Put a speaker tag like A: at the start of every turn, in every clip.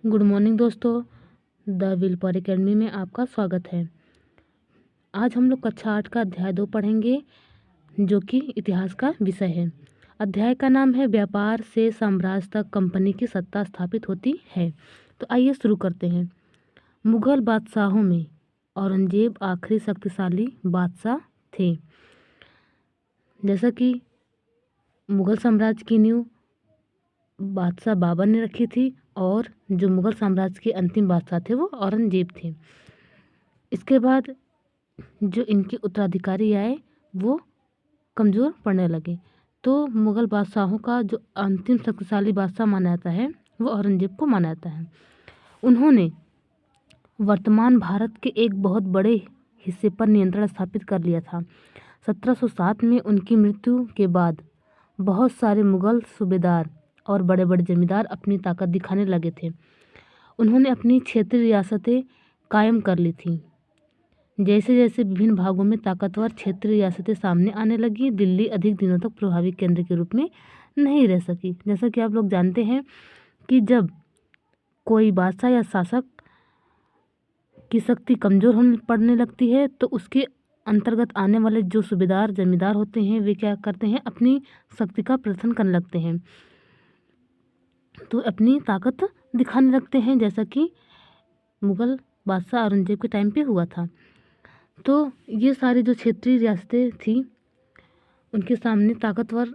A: Good morning दोस्तों। The will power academy में आपका स्वागत है। आज हम लोग कक्षा 8 का अध्याय 2 पढ़ेंगे, जो कि इतिहास का विषय है। अध्याय का नाम है व्यापार से साम्राज्य तक कंपनी की सत्ता स्थापित होती है। तो आइए शुरू करते हैं। मुगल बादशाहों में औरंगजेब आखिरी शक्तिशाली बादशाह थे। जैसा कि मुगल साम्राज्य की नींव बादशाह बाबर ने रखी थी और जो मुगल साम्राज्य के अंतिम बादशाह थे वो औरंगजेब थे। इसके बाद जो इनके उत्तराधिकारी आए वो कमज़ोर पड़ने लगे, तो मुगल बादशाहों का जो अंतिम शक्तिशाली बादशाह माना जाता है वो औरंगजेब को माना जाता है। उन्होंने वर्तमान भारत के एक बहुत बड़े हिस्से पर नियंत्रण स्थापित कर लिया था। 1707 में उनकी मृत्यु के बाद बहुत सारे मुगल सूबेदार और बड़े बड़े जमींदार अपनी ताकत दिखाने लगे थे। उन्होंने अपनी क्षेत्रीय रियासतें कायम कर ली थीं। जैसे जैसे विभिन्न भागों में ताकतवर क्षेत्रीय रियासतें सामने आने लगी, दिल्ली अधिक दिनों तक प्रभावी केंद्र के रूप में नहीं रह सकी। जैसा कि आप लोग जानते हैं कि जब कोई बादशाह या शासक की शक्ति कमज़ोर होने पड़ने लगती है तो उसके अंतर्गत आने वाले जो सूबेदार जमींदार होते हैं वे क्या करते हैं, अपनी शक्ति का प्रदर्शन करने लगते हैं, तो अपनी ताकत दिखाने लगते हैं, जैसा कि मुगल बादशाह औरंगजेब के टाइम पे हुआ था। तो ये सारी जो क्षेत्रीय रियासतें थी उनके सामने ताकतवर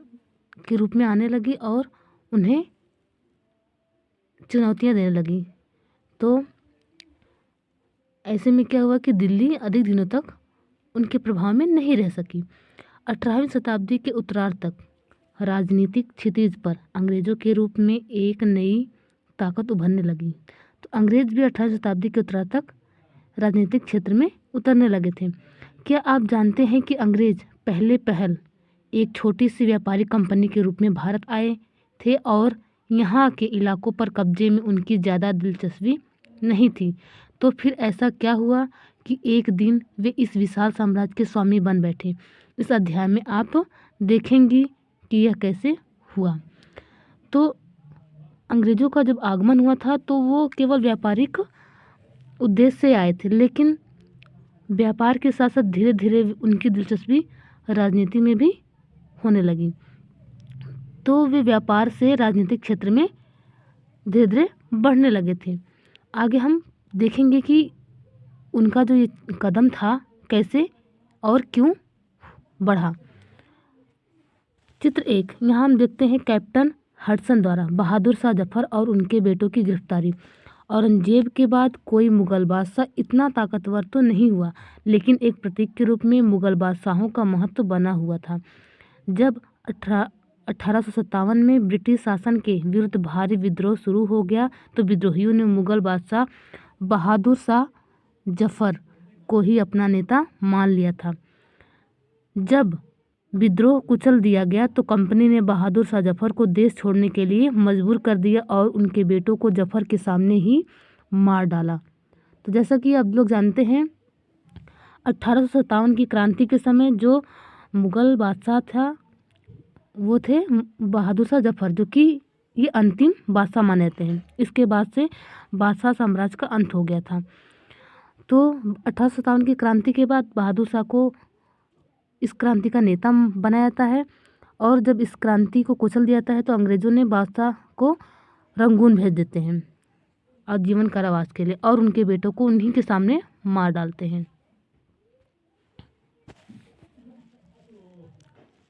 A: के रूप में आने लगी और उन्हें चुनौतियां देने लगी। तो ऐसे में क्या हुआ कि दिल्ली अधिक दिनों तक उनके प्रभाव में नहीं रह सकी। 18वीं शताब्दी के उत्तरार्ध तक राजनीतिक क्षितिज पर अंग्रेजों के रूप में एक नई ताकत उभरने लगी। तो अंग्रेज भी 18वीं शताब्दी के उत्तरार्ध तक राजनीतिक क्षेत्र में उतरने लगे थे। क्या आप जानते हैं कि अंग्रेज पहल एक छोटी सी व्यापारिक कंपनी के रूप में भारत आए थे और यहाँ के इलाकों पर कब्जे में उनकी ज़्यादा दिलचस्पी नहीं थी। तो फिर ऐसा क्या हुआ कि एक दिन वे इस विशाल साम्राज्य के स्वामी बन बैठे। इस अध्याय में आप देखेंगी कि यह कैसे हुआ। तो अंग्रेज़ों का जब आगमन हुआ था तो वो केवल व्यापारिक उद्देश्य से आए थे, लेकिन व्यापार के साथ साथ धीरे धीरे उनकी दिलचस्पी राजनीति में भी होने लगी। तो वे व्यापार से राजनीतिक क्षेत्र में धीरे धीरे बढ़ने लगे थे। आगे हम देखेंगे कि उनका जो ये कदम था कैसे और क्यों बढ़ा। चित्र 1, यहाँ हम देखते हैं कैप्टन हडसन द्वारा बहादुर शाह जफर और उनके बेटों की गिरफ्तारी। औरंगजेब के बाद कोई मुगल बादशाह इतना ताकतवर तो नहीं हुआ, लेकिन एक प्रतीक के रूप में मुगल बादशाहों का महत्व बना हुआ था। जब 1857 में ब्रिटिश शासन के विरुद्ध भारी विद्रोह शुरू हो गया तो विद्रोहियों ने मुगल बादशाह बहादुर शाह जफर को ही अपना नेता मान लिया था। जब विद्रोह कुचल दिया गया तो कंपनी ने बहादुर शाह जफर को देश छोड़ने के लिए मजबूर कर दिया और उनके बेटों को जफर के सामने ही मार डाला। तो जैसा कि आप लोग जानते हैं 1857 की क्रांति के समय जो मुगल बादशाह था वो थे बहादुर शाह जफर, जो कि ये अंतिम बादशाह माने जाते हैं। इसके बाद से बादशाह साम्राज्य का अंत हो गया था। तो 1857 की क्रांति के बाद बहादुर शाह को इस क्रांति का नेता बनाया जाता है और जब इस क्रांति को कुचल दिया जाता है तो अंग्रेज़ों ने बादशाह को रंगून भेज देते हैं आजीवन कारावास के लिए और उनके बेटों को उन्हीं के सामने मार डालते हैं।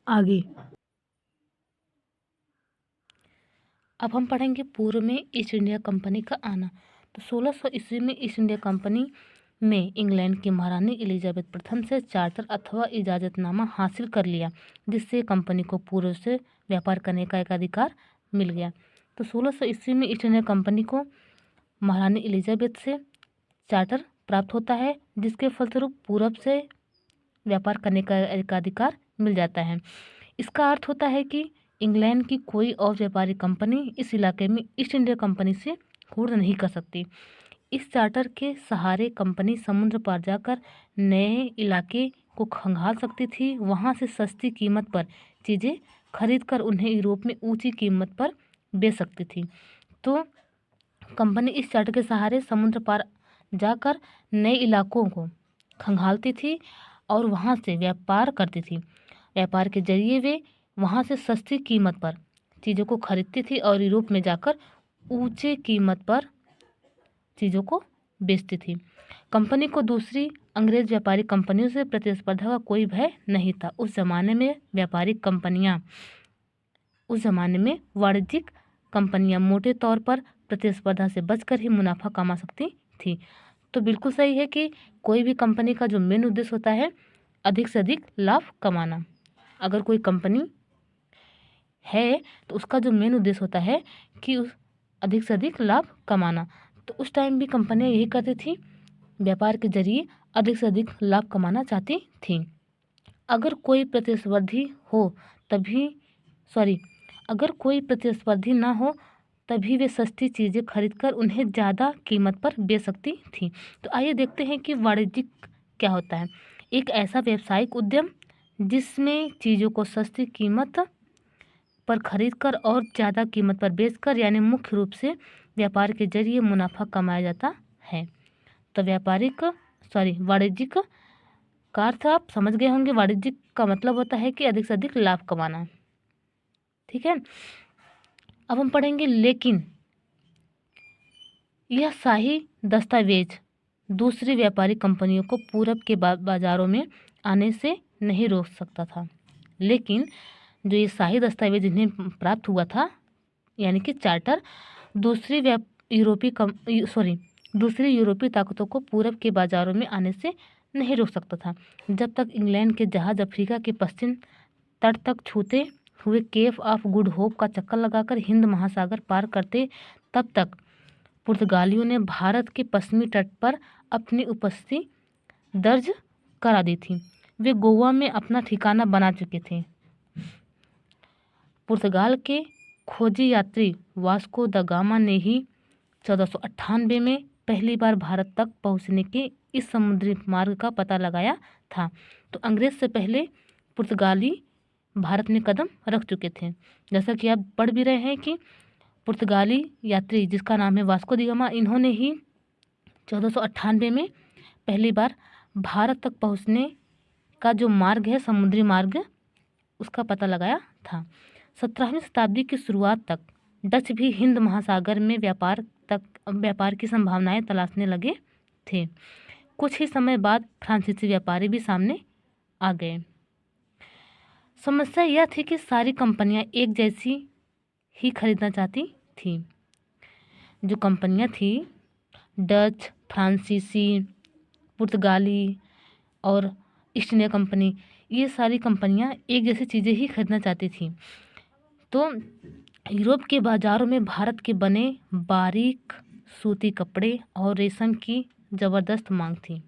A: आगे अब हम पढ़ेंगे पूर्व में ईस्ट इंडिया कंपनी का आना। तो 1600 ईस्वी में ईस्ट इंडिया कंपनी में इंग्लैंड की महारानी एलिजाबेथ प्रथम से चार्टर अथवा इजाज़तनामा हासिल कर लिया, जिससे कंपनी को पूर्व से व्यापार करने का एक अधिकार मिल गया। तो 1600 ईस्वी में ईस्ट इंडिया कंपनी को महारानी एलिजाबेथ से चार्टर प्राप्त होता है, जिसके फलस्वरूप पूरब से व्यापार करने का एक अधिकार मिल जाता है। इसका अर्थ होता है कि इंग्लैंड की कोई और व्यापारिक कंपनी इस इलाके में ईस्ट इंडिया कंपनी से हुड़ नहीं कर सकती। इस चार्टर के सहारे कंपनी समुद्र पार जाकर नए इलाके को खंगाल सकती थी, वहां से सस्ती कीमत पर चीज़ें खरीद कर उन्हें यूरोप में ऊंची कीमत पर बेच सकती थी। तो कंपनी इस चार्टर के सहारे समुद्र पार जाकर नए इलाकों को खंगालती थी और वहाँ से व्यापार करती थी। व्यापार के जरिए वे वहाँ से सस्ती कीमत पर चीज़ों को खरीदती थी और यूरोप में जाकर ऊंचे कीमत पर चीज़ों को बेचती थी। कंपनी को दूसरी अंग्रेज व्यापारिक कंपनियों से प्रतिस्पर्धा का कोई भय नहीं था। उस ज़माने में वाणिज्यिक कंपनियां मोटे तौर पर प्रतिस्पर्धा से बचकर ही मुनाफा कमा सकती थी। तो बिल्कुल सही है कि कोई भी कंपनी का जो मेन उद्देश्य होता है अधिक से अधिक लाभ कमाना। अगर कोई कंपनी है तो उसका जो मेन उद्देश्य होता है कि उस अधिक से अधिक लाभ कमाना। तो उस टाइम भी कंपनियां यही करती थी, व्यापार के जरिए अधिक से अधिक लाभ कमाना चाहती थी। अगर कोई प्रतिस्पर्धी ना हो तभी वे सस्ती चीज़ें खरीदकर उन्हें ज़्यादा कीमत पर बेच सकती थी। तो आइए देखते हैं कि वाणिज्यिक क्या होता है। एक ऐसा व्यावसायिक उद्यम जिसमें चीज़ों को सस्ती कीमत पर खरीदकर और ज़्यादा कीमत पर बेचकर यानी मुख्य रूप से व्यापार के जरिए मुनाफा कमाया जाता है। तो वाणिज्यिक का अर्थ आप समझ गए होंगे। वाणिज्यिक का मतलब होता है कि अधिक से अधिक लाभ कमाना। ठीक है, अब हम पढ़ेंगे लेकिन यह शाही दस्तावेज दूसरी व्यापारिक कंपनियों को पूरब के बाजारों में आने से नहीं रोक सकता था। लेकिन जो ये शाही दस्तावेज इन्हें प्राप्त हुआ था यानी कि चार्टर दूसरी यूरोपीय ताकतों को पूरब के बाजारों में आने से नहीं रोक सकता था। जब तक इंग्लैंड के जहाज अफ्रीका के पश्चिम तट तक छूते हुए केप ऑफ गुड होप का चक्कर लगाकर हिंद महासागर पार करते, तब तक पुर्तगालियों ने भारत के पश्चिमी तट पर अपनी उपस्थिति दर्ज करा दी थी। वे गोवा में अपना ठिकाना बना चुके थे। पुर्तगाल के खोजी यात्री वास्को द गामा ने ही 1498 में पहली बार भारत तक पहुंचने के इस समुद्री मार्ग का पता लगाया था। तो अंग्रेज से पहले पुर्तगाली भारत में कदम रख चुके थे। जैसा कि आप पढ़ भी रहे हैं कि पुर्तगाली यात्री जिसका नाम है वास्को द गामा, इन्होंने ही 1498 में पहली बार भारत तक पहुंचने का जो मार्ग है समुद्री मार्ग उसका पता लगाया था। 17वीं शताब्दी की शुरुआत तक डच भी हिंद महासागर में व्यापार की संभावनाएं तलाशने लगे थे। कुछ ही समय बाद फ्रांसीसी व्यापारी भी सामने आ गए। समस्या यह थी कि सारी कंपनियां एक जैसी ही खरीदना चाहती थी। जो कंपनियां थी डच, फ्रांसीसी, पुर्तगाली और ईस्ट इंडिया कंपनी, ये सारी कंपनियां एक जैसी चीज़ें ही खरीदना चाहती थी। तो यूरोप के बाज़ारों में भारत के बने बारीक सूती कपड़े और रेशम की ज़बरदस्त मांग थी।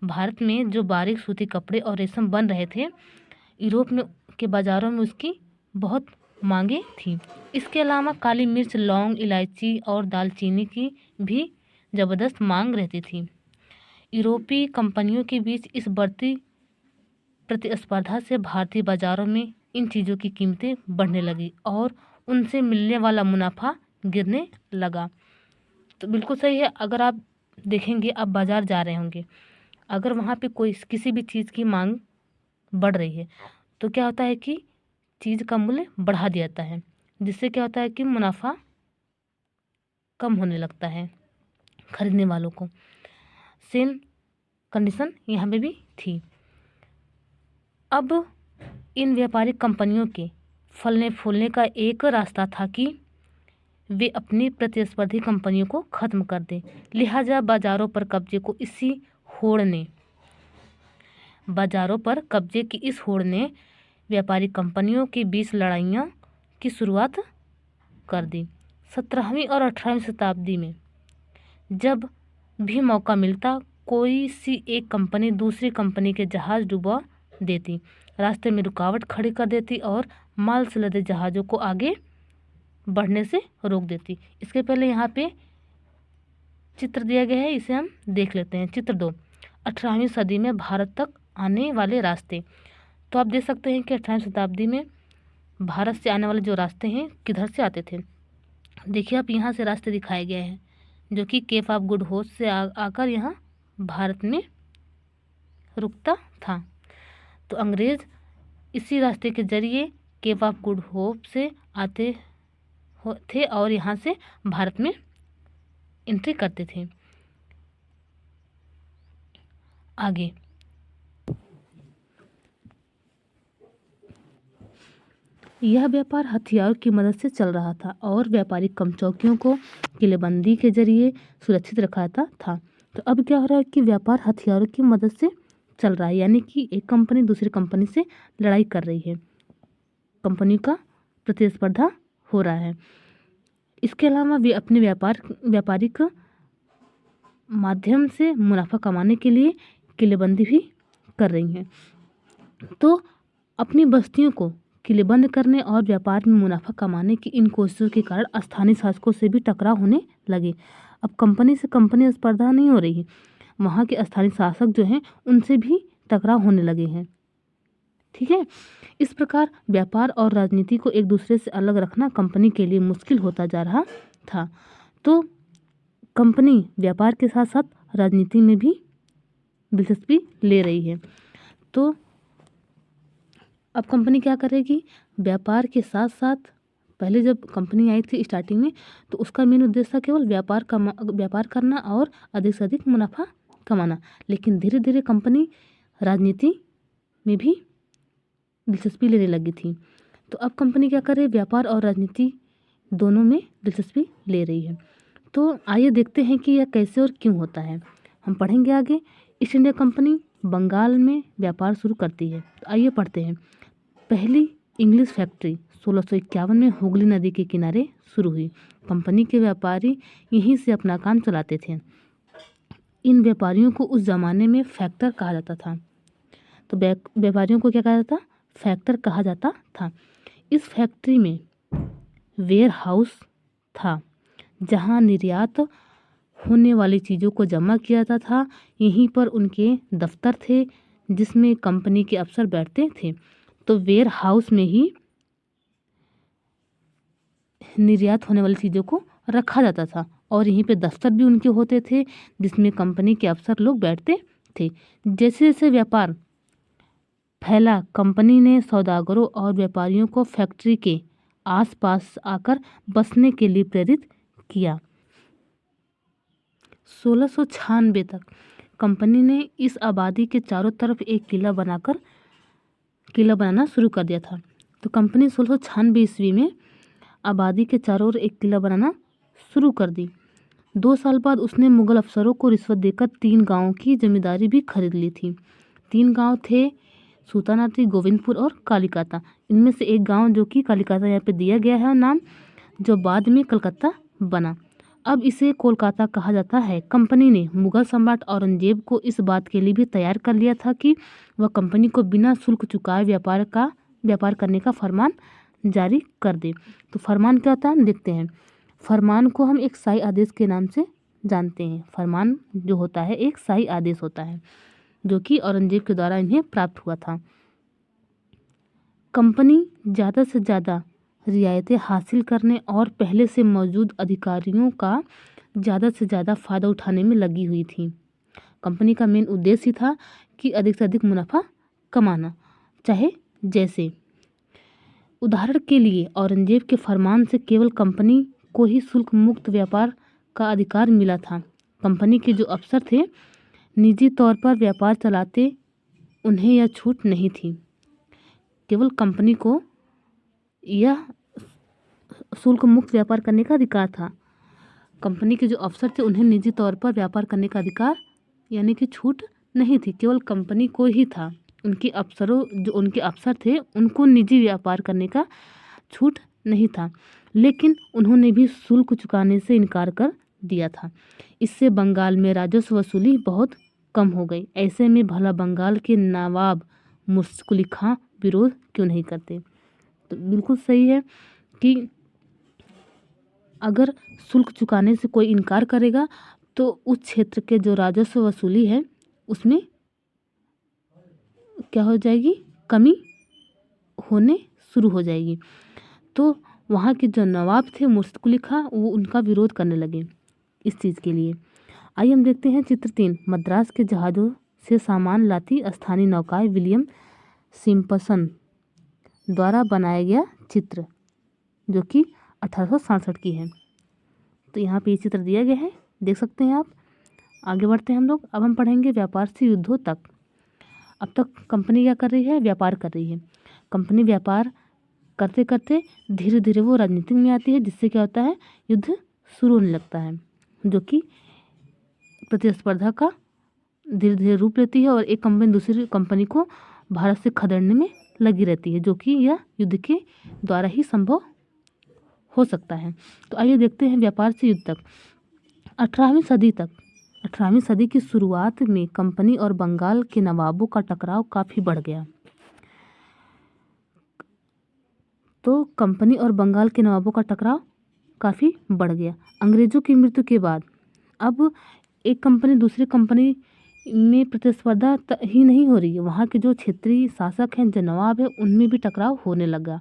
A: भारत में जो बारीक सूती कपड़े और रेशम बन रहे थे, यूरोप के बाज़ारों में उसकी बहुत मांगे थी। इसके अलावा काली मिर्च, लौंग, इलायची और दालचीनी की भी ज़बरदस्त मांग रहती थी। यूरोपीय कंपनियों के बीच इस बढ़ती प्रतिस्पर्धा से भारतीय बाज़ारों में इन चीज़ों की कीमतें बढ़ने लगी और उनसे मिलने वाला मुनाफा गिरने लगा। तो बिल्कुल सही है। अगर आप देखेंगे, आप बाज़ार जा रहे होंगे, अगर वहाँ पे किसी भी चीज़ की मांग बढ़ रही है तो क्या होता है कि चीज़ का मूल्य बढ़ा दिया जाता है, जिससे क्या होता है कि मुनाफा कम होने लगता है खरीदने वालों को। सेम कंडीशन यहाँ पे भी थी। अब इन व्यापारिक कंपनियों के फलने फूलने का एक रास्ता था कि वे अपनी प्रतिस्पर्धी कंपनियों को ख़त्म कर दें। लिहाजा बाज़ारों पर कब्जे की इस होड़ ने व्यापारिक कंपनियों के बीच लड़ाइयों की शुरुआत कर दी। 17वीं और 18वीं शताब्दी में जब भी मौका मिलता, कोई सी एक कंपनी दूसरी कंपनी के जहाज़ डुबा देती, रास्ते में रुकावट खड़ी कर देती और माल से लदे जहाज़ों को आगे बढ़ने से रोक देती। इसके पहले यहाँ पे चित्र दिया गया है, इसे हम देख लेते हैं। चित्र 2, 18वीं सदी में भारत तक आने वाले रास्ते। तो आप देख सकते हैं कि 18वीं शताब्दी में भारत से आने वाले जो रास्ते हैं किधर से आते थे। देखिए आप यहाँ से रास्ते दिखाए गए हैं जो कि केप ऑफ गुड होप से आकर यहाँ भारत में रुकता था। तो अंग्रेज़ इसी रास्ते के जरिए केप ऑफ गुड होप से आते थे और यहाँ से भारत में एंट्री करते थे। आगे यह व्यापार हथियारों की मदद से चल रहा था और व्यापारिक कमचौकियों को किलेबंदी के जरिए सुरक्षित रखाता था। तो अब क्या हो रहा है कि व्यापार हथियारों की मदद से चल रहा है, यानी कि एक कंपनी दूसरी कंपनी से लड़ाई कर रही है, कंपनी का प्रतिस्पर्धा हो रहा है। इसके अलावा वे अपने व्यापारिक माध्यम से मुनाफा कमाने के लिए किलेबंदी भी कर रही हैं। तो अपनी बस्तियों को किलेबंद करने और व्यापार में मुनाफा कमाने की इन कोशिशों के कारण स्थानीय शासकों से भी टकराव होने लगे। अब कंपनी से कंपनी स्पर्धा नहीं हो रही है, वहाँ के स्थानीय शासक जो हैं उनसे भी टकराव होने लगे हैं। ठीक है, इस प्रकार व्यापार और राजनीति को एक दूसरे से अलग रखना कंपनी के लिए मुश्किल होता जा रहा था। तो कंपनी व्यापार के साथ साथ राजनीति में भी दिलचस्पी ले रही है। तो अब कंपनी क्या करेगी, व्यापार के साथ साथ पहले जब कंपनी आई थी स्टार्टिंग में तो उसका मेन उद्देश्य था केवल व्यापार करना और अधिक से अधिक मुनाफा कमाना, लेकिन धीरे धीरे कंपनी राजनीति में भी दिलचस्पी लेने लगी थी। तो अब कंपनी क्या करे, व्यापार और राजनीति दोनों में दिलचस्पी ले रही है। तो आइए देखते हैं कि यह कैसे और क्यों होता है, हम पढ़ेंगे आगे। ईस्ट इंडिया कंपनी बंगाल में व्यापार शुरू करती है। तो आइए पढ़ते हैं। पहली इंग्लिश फैक्ट्री 1651 में हुगली नदी के किनारे शुरू हुई। कंपनी के व्यापारी यहीं से अपना काम चलाते थे। इन व्यापारियों को उस ज़माने में फैक्टर कहा जाता था। तो व्यापारियों को क्या कहा जाता, फैक्टर कहा जाता था। इस फैक्ट्री में वेयर हाउस था जहां निर्यात होने वाली चीज़ों को जमा किया जाता था। यहीं पर उनके दफ्तर थे जिसमें कंपनी के अफसर बैठते थे। तो वेयर हाउस में ही निर्यात होने वाली चीज़ों को रखा जाता था और यहीं पे दफ्तर भी उनके होते थे जिसमें कंपनी के अफसर लोग बैठते थे। जैसे जैसे व्यापार फैला, कंपनी ने सौदागरों और व्यापारियों को फैक्ट्री के आसपास आकर बसने के लिए प्रेरित किया। 1696 तक कंपनी ने इस आबादी के चारों तरफ एक किला बनाना शुरू कर दिया था। तो कंपनी 1696 ईस्वी में आबादी के चारों ओर एक किला बनाना शुरू कर दी। 2 साल बाद उसने मुगल अफसरों को रिश्वत देकर 3 गांवों की जमींदारी भी खरीद ली थी। 3 गांव थे सूतानाटी, गोविंदपुर और कालीकाता। इनमें से एक गांव जो कि कालीकाता यहाँ पे दिया गया है नाम, जो बाद में कलकत्ता बना, अब इसे कोलकाता कहा जाता है। कंपनी ने मुगल सम्राट औरंगजेब को इस बात के लिए भी तैयार कर लिया था कि वह कंपनी को बिना शुल्क चुकाए व्यापार करने का फरमान जारी कर दे। तो फरमान क्या होता है देखते हैं। फरमान को हम एक शाही आदेश के नाम से जानते हैं। फरमान जो होता है एक शाही आदेश होता है जो कि औरंगजेब के द्वारा इन्हें प्राप्त हुआ था। कंपनी ज़्यादा से ज़्यादा रियायतें हासिल करने और पहले से मौजूद अधिकारियों का ज़्यादा से ज़्यादा फ़ायदा उठाने में लगी हुई थी। कंपनी का मेन उद्देश्य ही था कि अधिक से अधिक मुनाफा कमाना। चाहे जैसे उदाहरण के लिए औरंगजेब के फरमान से केवल कंपनी को ही शुल्क मुक्त व्यापार का अधिकार मिला था। कंपनी के जो अफसर थे निजी तौर पर व्यापार चलाते, उन्हें यह छूट नहीं थी। केवल कंपनी को यह शुल्क मुक्त व्यापार करने का अधिकार था। कंपनी के जो अफसर थे उन्हें निजी तौर पर व्यापार करने का अधिकार यानी कि छूट नहीं थी, केवल कंपनी को ही था। उनके अफसर थे उनको निजी व्यापार करने का छूट नहीं था, लेकिन उन्होंने भी शुल्क चुकाने से इनकार कर दिया था। इससे बंगाल में राजस्व वसूली बहुत कम हो गई। ऐसे में भला बंगाल के नवाब मुश्किल खां विरोध क्यों नहीं करते। तो बिल्कुल सही है कि अगर शुल्क चुकाने से कोई इनकार करेगा तो उस क्षेत्र के जो राजस्व वसूली है उसमें क्या हो जाएगी, कमी होने शुरू हो जाएगी। तो वहाँ के जो नवाब थे मुर्शिद कुली खां, वो उनका विरोध करने लगे इस चीज़ के लिए। आइए हम देखते हैं चित्र 3। मद्रास के जहाज़ों से सामान लाती स्थानीय नौकाएं विलियम सिम्पसन द्वारा बनाया गया चित्र, जो कि 1867 की है। तो यहाँ पे ये चित्र दिया गया है, देख सकते हैं आप। आगे बढ़ते हैं हम लोग। अब हम पढ़ेंगे व्यापार से युद्धों तक। अब तक कंपनी क्या कर रही है? व्यापार कर रही है। कंपनी व्यापार करते करते धीरे धीरे वो राजनीति में आती है, जिससे क्या होता है? युद्ध शुरू होने लगता है, जो कि प्रतिस्पर्धा का धीरे धीरे रूप लेती है और एक कंपनी दूसरी कंपनी को भारत से खदेड़ने में लगी रहती है, जो कि यह युद्ध के द्वारा ही संभव हो सकता है। तो आइए देखते हैं व्यापार से युद्ध तक। 18वीं सदी की शुरुआत में कंपनी और बंगाल के नवाबों का टकराव काफ़ी बढ़ गया। तो कंपनी और बंगाल के नवाबों का टकराव काफ़ी बढ़ गया। अंग्रेज़ों की मृत्यु के बाद अब एक कंपनी दूसरी कंपनी में प्रतिस्पर्धा ही नहीं हो रही है, वहाँ के जो क्षेत्रीय शासक हैं, जो नवाब है, उनमें भी टकराव होने लगा।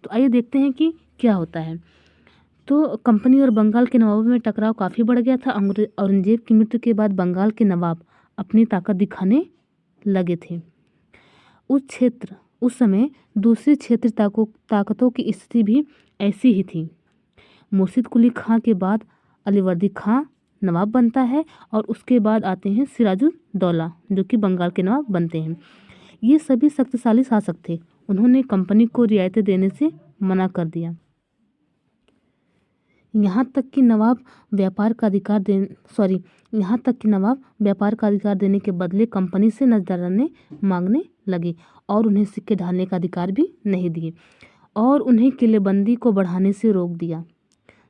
A: तो आइए देखते हैं कि क्या होता है। तो कंपनी और बंगाल के नवाबों में टकराव काफ़ी बढ़ गया था। औरंगजेब की मृत्यु के बाद बंगाल के नवाब अपनी ताकत दिखाने लगे थे। उस समय दूसरी क्षेत्रीय ताकतों की स्थिति भी ऐसी ही थी। मुर्शिद कुली खां के बाद अलीवर्दी खां नवाब बनता है और उसके बाद आते हैं सिराजुद्दौला, जो कि बंगाल के नवाब बनते हैं। ये सभी शक्तिशाली शासक थे। उन्होंने कंपनी को रियायतें देने से मना कर दिया। यहाँ तक कि नवाब व्यापार का अधिकार देने के बदले कंपनी से नजराने मांगने लगे और उन्हें सिक्के ढालने का अधिकार भी नहीं दिए और उन्हें किलेबंदी को बढ़ाने से रोक दिया।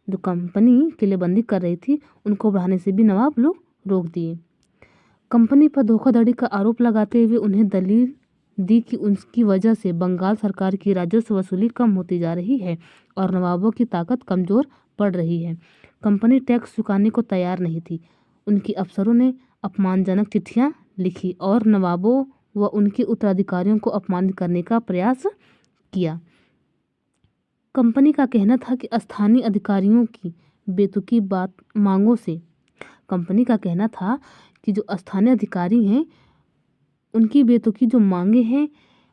A: जो कंपनी किलेबंदी कर रही थी, उनको बढ़ाने से भी नवाब लोग रोक दिए। कंपनी पर धोखाधड़ी का आरोप लगाते हुए उन्हें दलील दी कि उसकी वजह से बंगाल सरकार की राजस्व वसूली कम होती जा रही है और नवाबों की ताकत कमज़ोर पड़ रही है। कंपनी टैक्स चुकाने को तैयार नहीं थी। उनकी अफसरों ने अपमानजनक चिट्ठियां लिखी और नवाबों व उनके उत्तराधिकारियों को अपमानित करने का प्रयास किया। कंपनी का कहना था कि स्थानीय अधिकारियों की बेतुकी मांगों से कंपनी का कहना था कि जो स्थानीय अधिकारी हैं, उनकी बेतुकी जो मांगे हैं,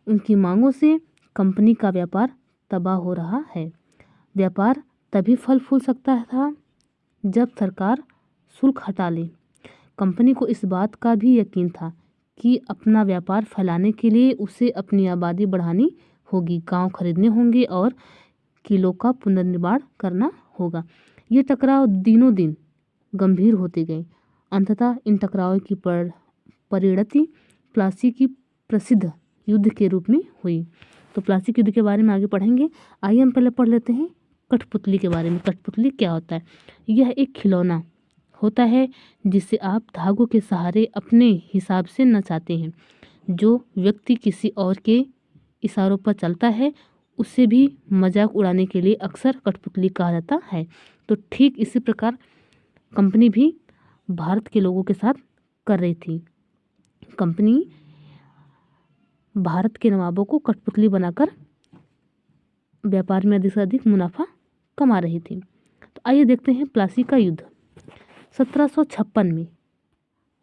A: उनकी मांगों से कंपनी का व्यापार तबाह हो रहा है। व्यापार तभी फल फूल सकता था जब सरकार शुल्क हटा ले। कंपनी को इस बात का भी यकीन था कि अपना व्यापार फैलाने के लिए उसे अपनी आबादी बढ़ानी होगी, गांव खरीदने होंगे और किलों का पुनर्निर्माण करना होगा। ये टकराव दिनों दिन गंभीर होते गए। अंततः इन टकरावों की परिणति प्लासी की प्रसिद्ध युद्ध के रूप में हुई। तो प्लासी के युद्ध के बारे में आगे पढ़ेंगे। आइए हम पहले पढ़ लेते हैं कठपुतली के बारे में। कठपुतली क्या होता है? यह एक खिलौना होता है जिसे आप धागों के सहारे अपने हिसाब से नचाते हैं। जो व्यक्ति किसी और के इशारों पर चलता है, उससे भी मजाक उड़ाने के लिए अक्सर कठपुतली कहा जाता है। तो ठीक इसी प्रकार कंपनी भी भारत के लोगों के साथ कर रही थी। कंपनी भारत के नवाबों को कठपुतली बनाकर व्यापार में अधिक से अधिक मुनाफा कमा रही थी। तो आइए देखते हैं प्लासी का युद्ध। 1756 में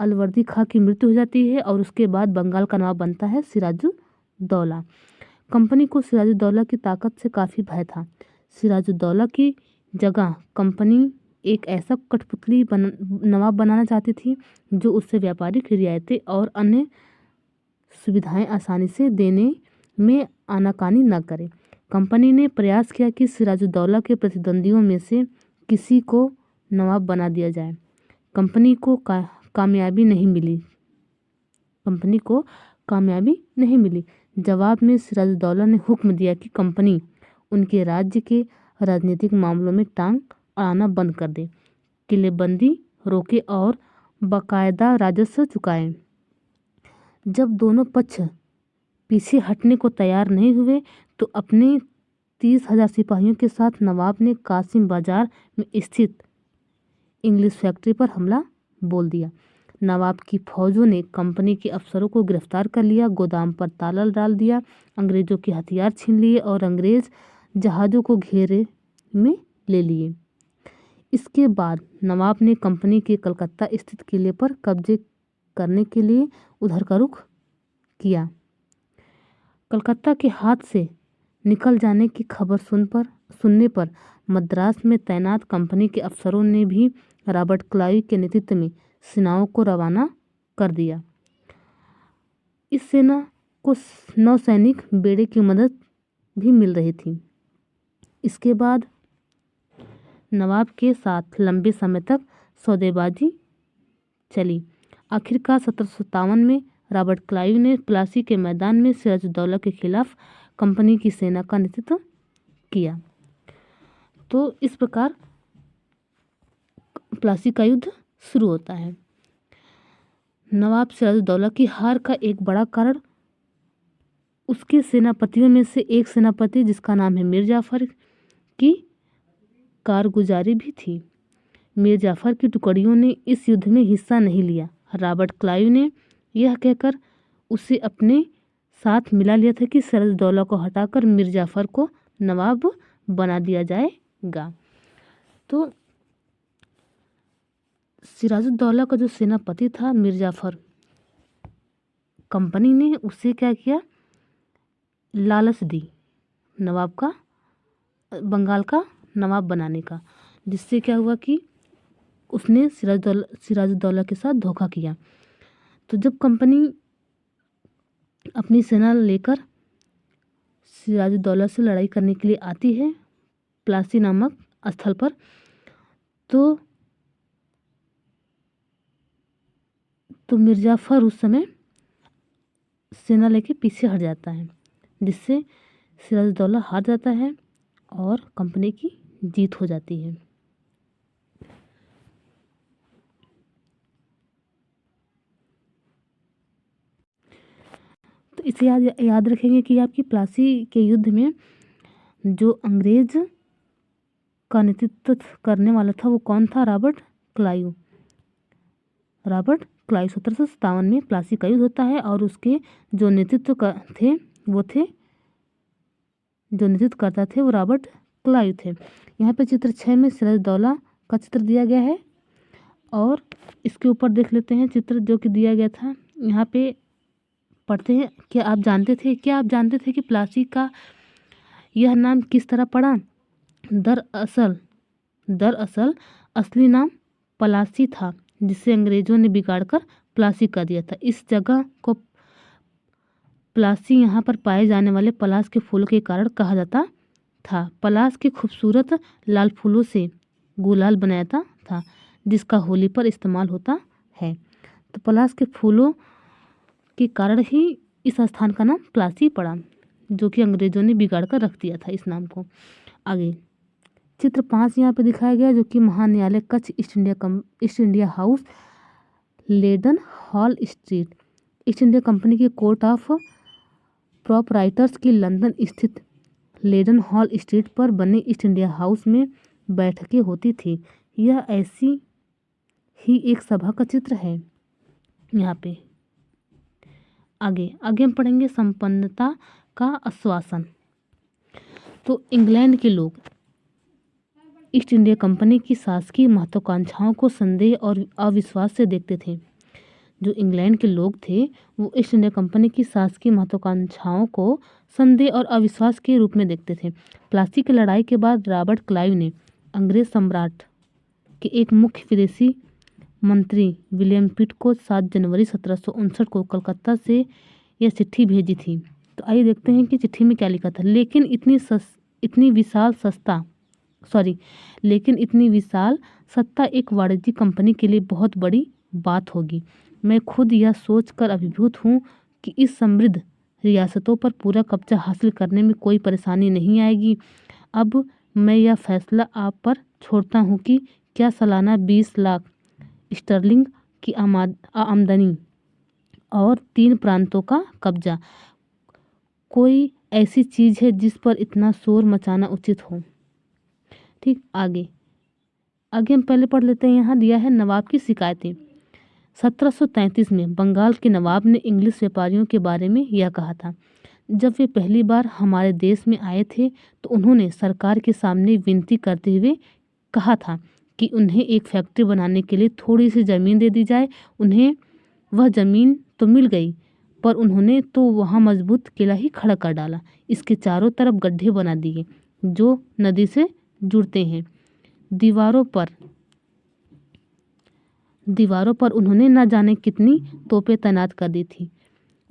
A: अलवर्दी खां की मृत्यु हो जाती है और उसके बाद बंगाल का नवाब बनता है सिराजुद्दौला। कंपनी को सिराजुद्दौला की ताकत से काफ़ी भय था। सिराजुद्दौला की जगह कंपनी एक ऐसा कठपुतली नवाब बनाना चाहती थी जो उससे व्यापारिक रियायतें और अन्य सुविधाएं आसानी से देने में आनाकानी न करे। कंपनी ने प्रयास किया कि सिराजुद्दौला के प्रतिद्वंदियों में से किसी को नवाब बना दिया जाए। कंपनी को कामयाबी नहीं मिली। जवाब में सिराजुद्दौला ने हुक्म दिया कि कंपनी उनके राज्य के राजनीतिक मामलों में टांग अड़ाना बंद कर दे, किलेबंदी रोके और बाकायदा राजस्व चुकाए। जब दोनों पक्ष पीछे हटने को तैयार नहीं हुए तो अपने 30,000 सिपाहियों के साथ नवाब ने कासिम बाजार में स्थित इंग्लिश फैक्ट्री पर हमला बोल दिया। नवाब की फौजों ने कंपनी के अफसरों को गिरफ्तार कर लिया, गोदाम पर ताला डाल दिया, अंग्रेजों के हथियार छीन लिए और अंग्रेज जहाज़ों को घेरे में ले लिए। इसके बाद नवाब ने कंपनी के कलकत्ता स्थित किले पर कब्जे करने के लिए उधर का रुख किया। कलकत्ता के हाथ से निकल जाने की खबर सुनने पर मद्रास में तैनात कंपनी के अफसरों ने भी रॉबर्ट क्लाइव के नेतृत्व में सेनाओं को रवाना कर दिया। इस सेना को नौसैनिक बेड़े की मदद भी मिल रही थी। इसके बाद नवाब के साथ लंबे समय तक सौदेबाजी चली। आखिरकार 1757 में रॉबर्ट क्लाइव ने प्लासी के मैदान में सिराजुद्दौला के खिलाफ कंपनी की सेना का नेतृत्व किया। तो इस प्रकार प्लासी का युद्ध शुरू होता है। नवाब सिराजुद्दौला की हार का एक बड़ा कारण उसके सेनापतियों में से एक सेनापति जिसका नाम है मीर जाफर की कारगुजारी भी थी। मीर जाफर की टुकड़ियों ने इस युद्ध में हिस्सा नहीं लिया। रॉबर्ट क्लाइव ने यह कहकर उसे अपने साथ मिला लिया था कि सिराजुद्दौला को हटाकर मीर जाफर को नवाब बना दिया जाएगा। तो सिराजुद्दौला का जो सेनापति था मीर जाफर, कंपनी ने उसे क्या किया, लालच दी नवाब का, बंगाल का नवाब बनाने का, जिससे क्या हुआ कि उसने सिराजुद्दौला के साथ धोखा किया। तो जब कंपनी अपनी सेना लेकर सिराजुद्दौला से लड़ाई करने के लिए आती है प्लासी नामक स्थल पर, तो मीर जाफर उस समय सेना लेके पीछे हट जाता है, जिससे सिराजुद्दौला हार जाता है और कंपनी की जीत हो जाती है। तो इसे याद रखेंगे कि आपकी प्लासी के युद्ध में जो अंग्रेज का नेतृत्व करने वाला था वो कौन था, रॉबर्ट क्लाइव। 1757 में प्लासी का युद्ध होता है और उसके जो नेतृत्व करता थे वो रॉबर्ट क्लाइव थे। यहाँ पे चित्र 6 में सिराजुद्दौला का चित्र दिया गया है और इसके ऊपर देख लेते हैं चित्र जो कि दिया गया था। यहाँ पे पढ़ते हैं, क्या आप जानते थे कि प्लासी का यह नाम किस तरह पड़ा। दरअसल असली नाम पलासी था, जिसे अंग्रेजों ने बिगाड़कर प्लासी कर दिया था। इस जगह को प्लासी यहाँ पर पाए जाने वाले पलास के फूलों के कारण कहा जाता था। पलास के खूबसूरत लाल फूलों से गुलाल बनाया था जिसका होली पर इस्तेमाल होता है। तो पलास के फूलों के कारण ही इस स्थान का नाम प्लासी पड़ा, जो कि अंग्रेजों ने बिगाड़ कर रख दिया था इस नाम को। आगे चित्र 5 यहाँ पे दिखाया गया, जो कि महान्यायालय कच्छ, East India House, Leadenhall Street, East India Company के कोर्ट ऑफ प्रोपराइटर्स की लंदन स्थित लेडन हॉल स्ट्रीट पर बने ईस्ट इंडिया हाउस में बैठकें होती थी। यह ऐसी ही एक सभा का चित्र है। यहाँ पे आगे हम पढ़ेंगे संपन्नता का आश्वासन। तो इंग्लैंड के लोग ईस्ट इंडिया कंपनी की शासकीय महत्वाकांक्षाओं को संदेह और अविश्वास से देखते थे। जो इंग्लैंड के लोग थे वो ईस्ट इंडिया कंपनी की शासकीय महत्वाकांक्षाओं को संदेह और अविश्वास के रूप में देखते थे। प्लासी की लड़ाई के बाद रॉबर्ट क्लाइव ने अंग्रेज सम्राट के एक मुख्य विदेशी मंत्री विलियम पिट को 7 जनवरी 1759 को कलकत्ता से यह चिट्ठी भेजी थी। तो आइए देखते हैं कि चिट्ठी में क्या लिखा था। लेकिन इतनी विशाल सत्ता एक वाणिज्यिक कंपनी के लिए बहुत बड़ी बात होगी। मैं खुद यह सोचकर अभिभूत हूँ कि इस समृद्ध रियासतों पर पूरा कब्जा हासिल करने में कोई परेशानी नहीं आएगी। अब मैं यह फैसला आप पर छोड़ता हूँ कि क्या सालाना 20 लाख स्टर्लिंग की आमदनी और 3 प्रांतों का कब्जा कोई ऐसी चीज़ है जिस पर इतना शोर मचाना उचित हो। ठीक, आगे हम पहले पढ़ लेते हैं। यहाँ दिया है नवाब की शिकायतें। 1733 में बंगाल के नवाब ने इंग्लिश व्यापारियों के बारे में यह कहा था, जब वे पहली बार हमारे देश में आए थे तो उन्होंने सरकार के सामने विनती करते हुए कहा था कि उन्हें एक फैक्ट्री बनाने के लिए थोड़ी सी ज़मीन दे दी जाए। उन्हें वह ज़मीन तो मिल गई, पर उन्होंने तो वहाँ मजबूत किला ही खड़ा कर डाला। इसके चारों तरफ गड्ढे बना दिए जो नदी से जुड़ते हैं। दीवारों पर उन्होंने न जाने कितनी तोपें तैनात कर दी थी।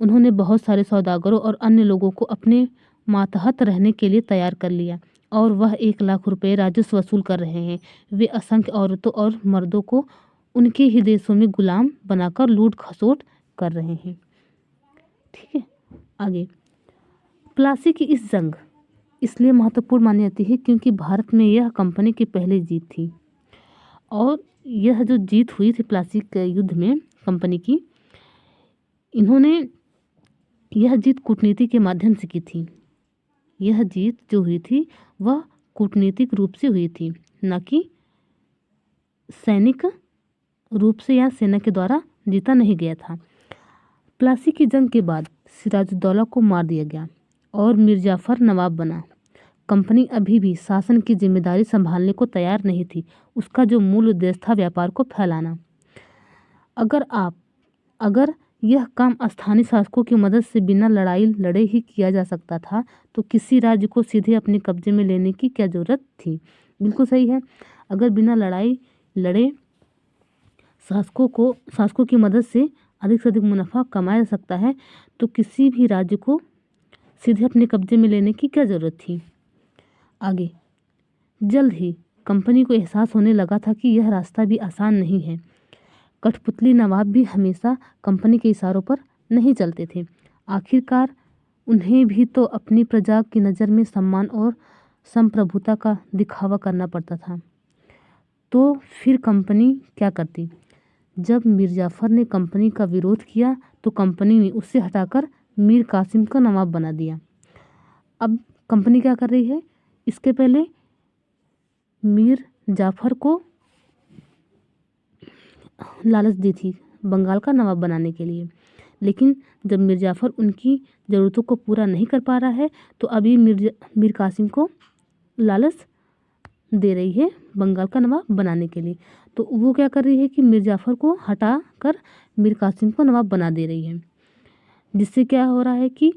A: उन्होंने बहुत सारे सौदागरों और अन्य लोगों को अपने मातहत रहने के लिए तैयार कर लिया और वह 1 लाख रुपए राजस्व वसूल कर रहे हैं। वे असंख्य औरतों और मर्दों को उनके ही देशों में गुलाम बनाकर लूट खसोट कर रहे हैं। ठीक है, आगे। प्लासी की इस जंग इसलिए महत्वपूर्ण मानी जाती है क्योंकि भारत में यह कंपनी की पहली जीत थी। और यह जो जीत हुई थी प्लासी के युद्ध में कंपनी की, इन्होंने यह जीत कूटनीति के माध्यम से की थी। यह जीत जो हुई थी वह कूटनीतिक रूप से हुई थी, न कि सैनिक रूप से या सेना के द्वारा जीता नहीं गया था। प्लासी की जंग के बाद सिराजुद्दौला को मार दिया गया और मीर जाफर नवाब बना। कंपनी अभी भी शासन की जिम्मेदारी संभालने को तैयार नहीं थी। उसका जो मूल उद्देश्य था व्यापार को फैलाना। अगर यह काम स्थानीय शासकों की मदद से बिना लड़ाई लड़े ही किया जा सकता था तो किसी राज्य को सीधे अपने कब्जे में लेने की क्या ज़रूरत थी। बिल्कुल सही है। अगर बिना लड़ाई लड़े शासकों की मदद से अधिक से अधिक मुनाफा कमाया जा सकता है तो किसी भी राज्य को सीधे अपने कब्जे में लेने की क्या ज़रूरत थी। आगे। जल्द ही कंपनी को एहसास होने लगा था कि यह रास्ता भी आसान नहीं है। कठपुतली नवाब भी हमेशा कंपनी के इशारों पर नहीं चलते थे। आखिरकार उन्हें भी तो अपनी प्रजा की नज़र में सम्मान और संप्रभुता का दिखावा करना पड़ता था। तो फिर कंपनी क्या करती? जब मीर जाफर ने कंपनी का विरोध किया तो कंपनी ने उससे हटाकर मीर कासिम को नवाब बना दिया। अब कंपनी क्या कर रही है? इसके पहले मीर जाफर को लालच दी थी बंगाल का नवाब बनाने के लिए, लेकिन जब मीर जाफर उनकी ज़रूरतों को पूरा नहीं कर पा रहा है तो अभी मीर कासिम को लालच दे रही है बंगाल का नवाब बनाने के लिए। तो वो क्या कर रही है कि मीर जाफर को हटा कर मीर कासिम को नवाब बना दे रही है, जिससे क्या हो रहा है कि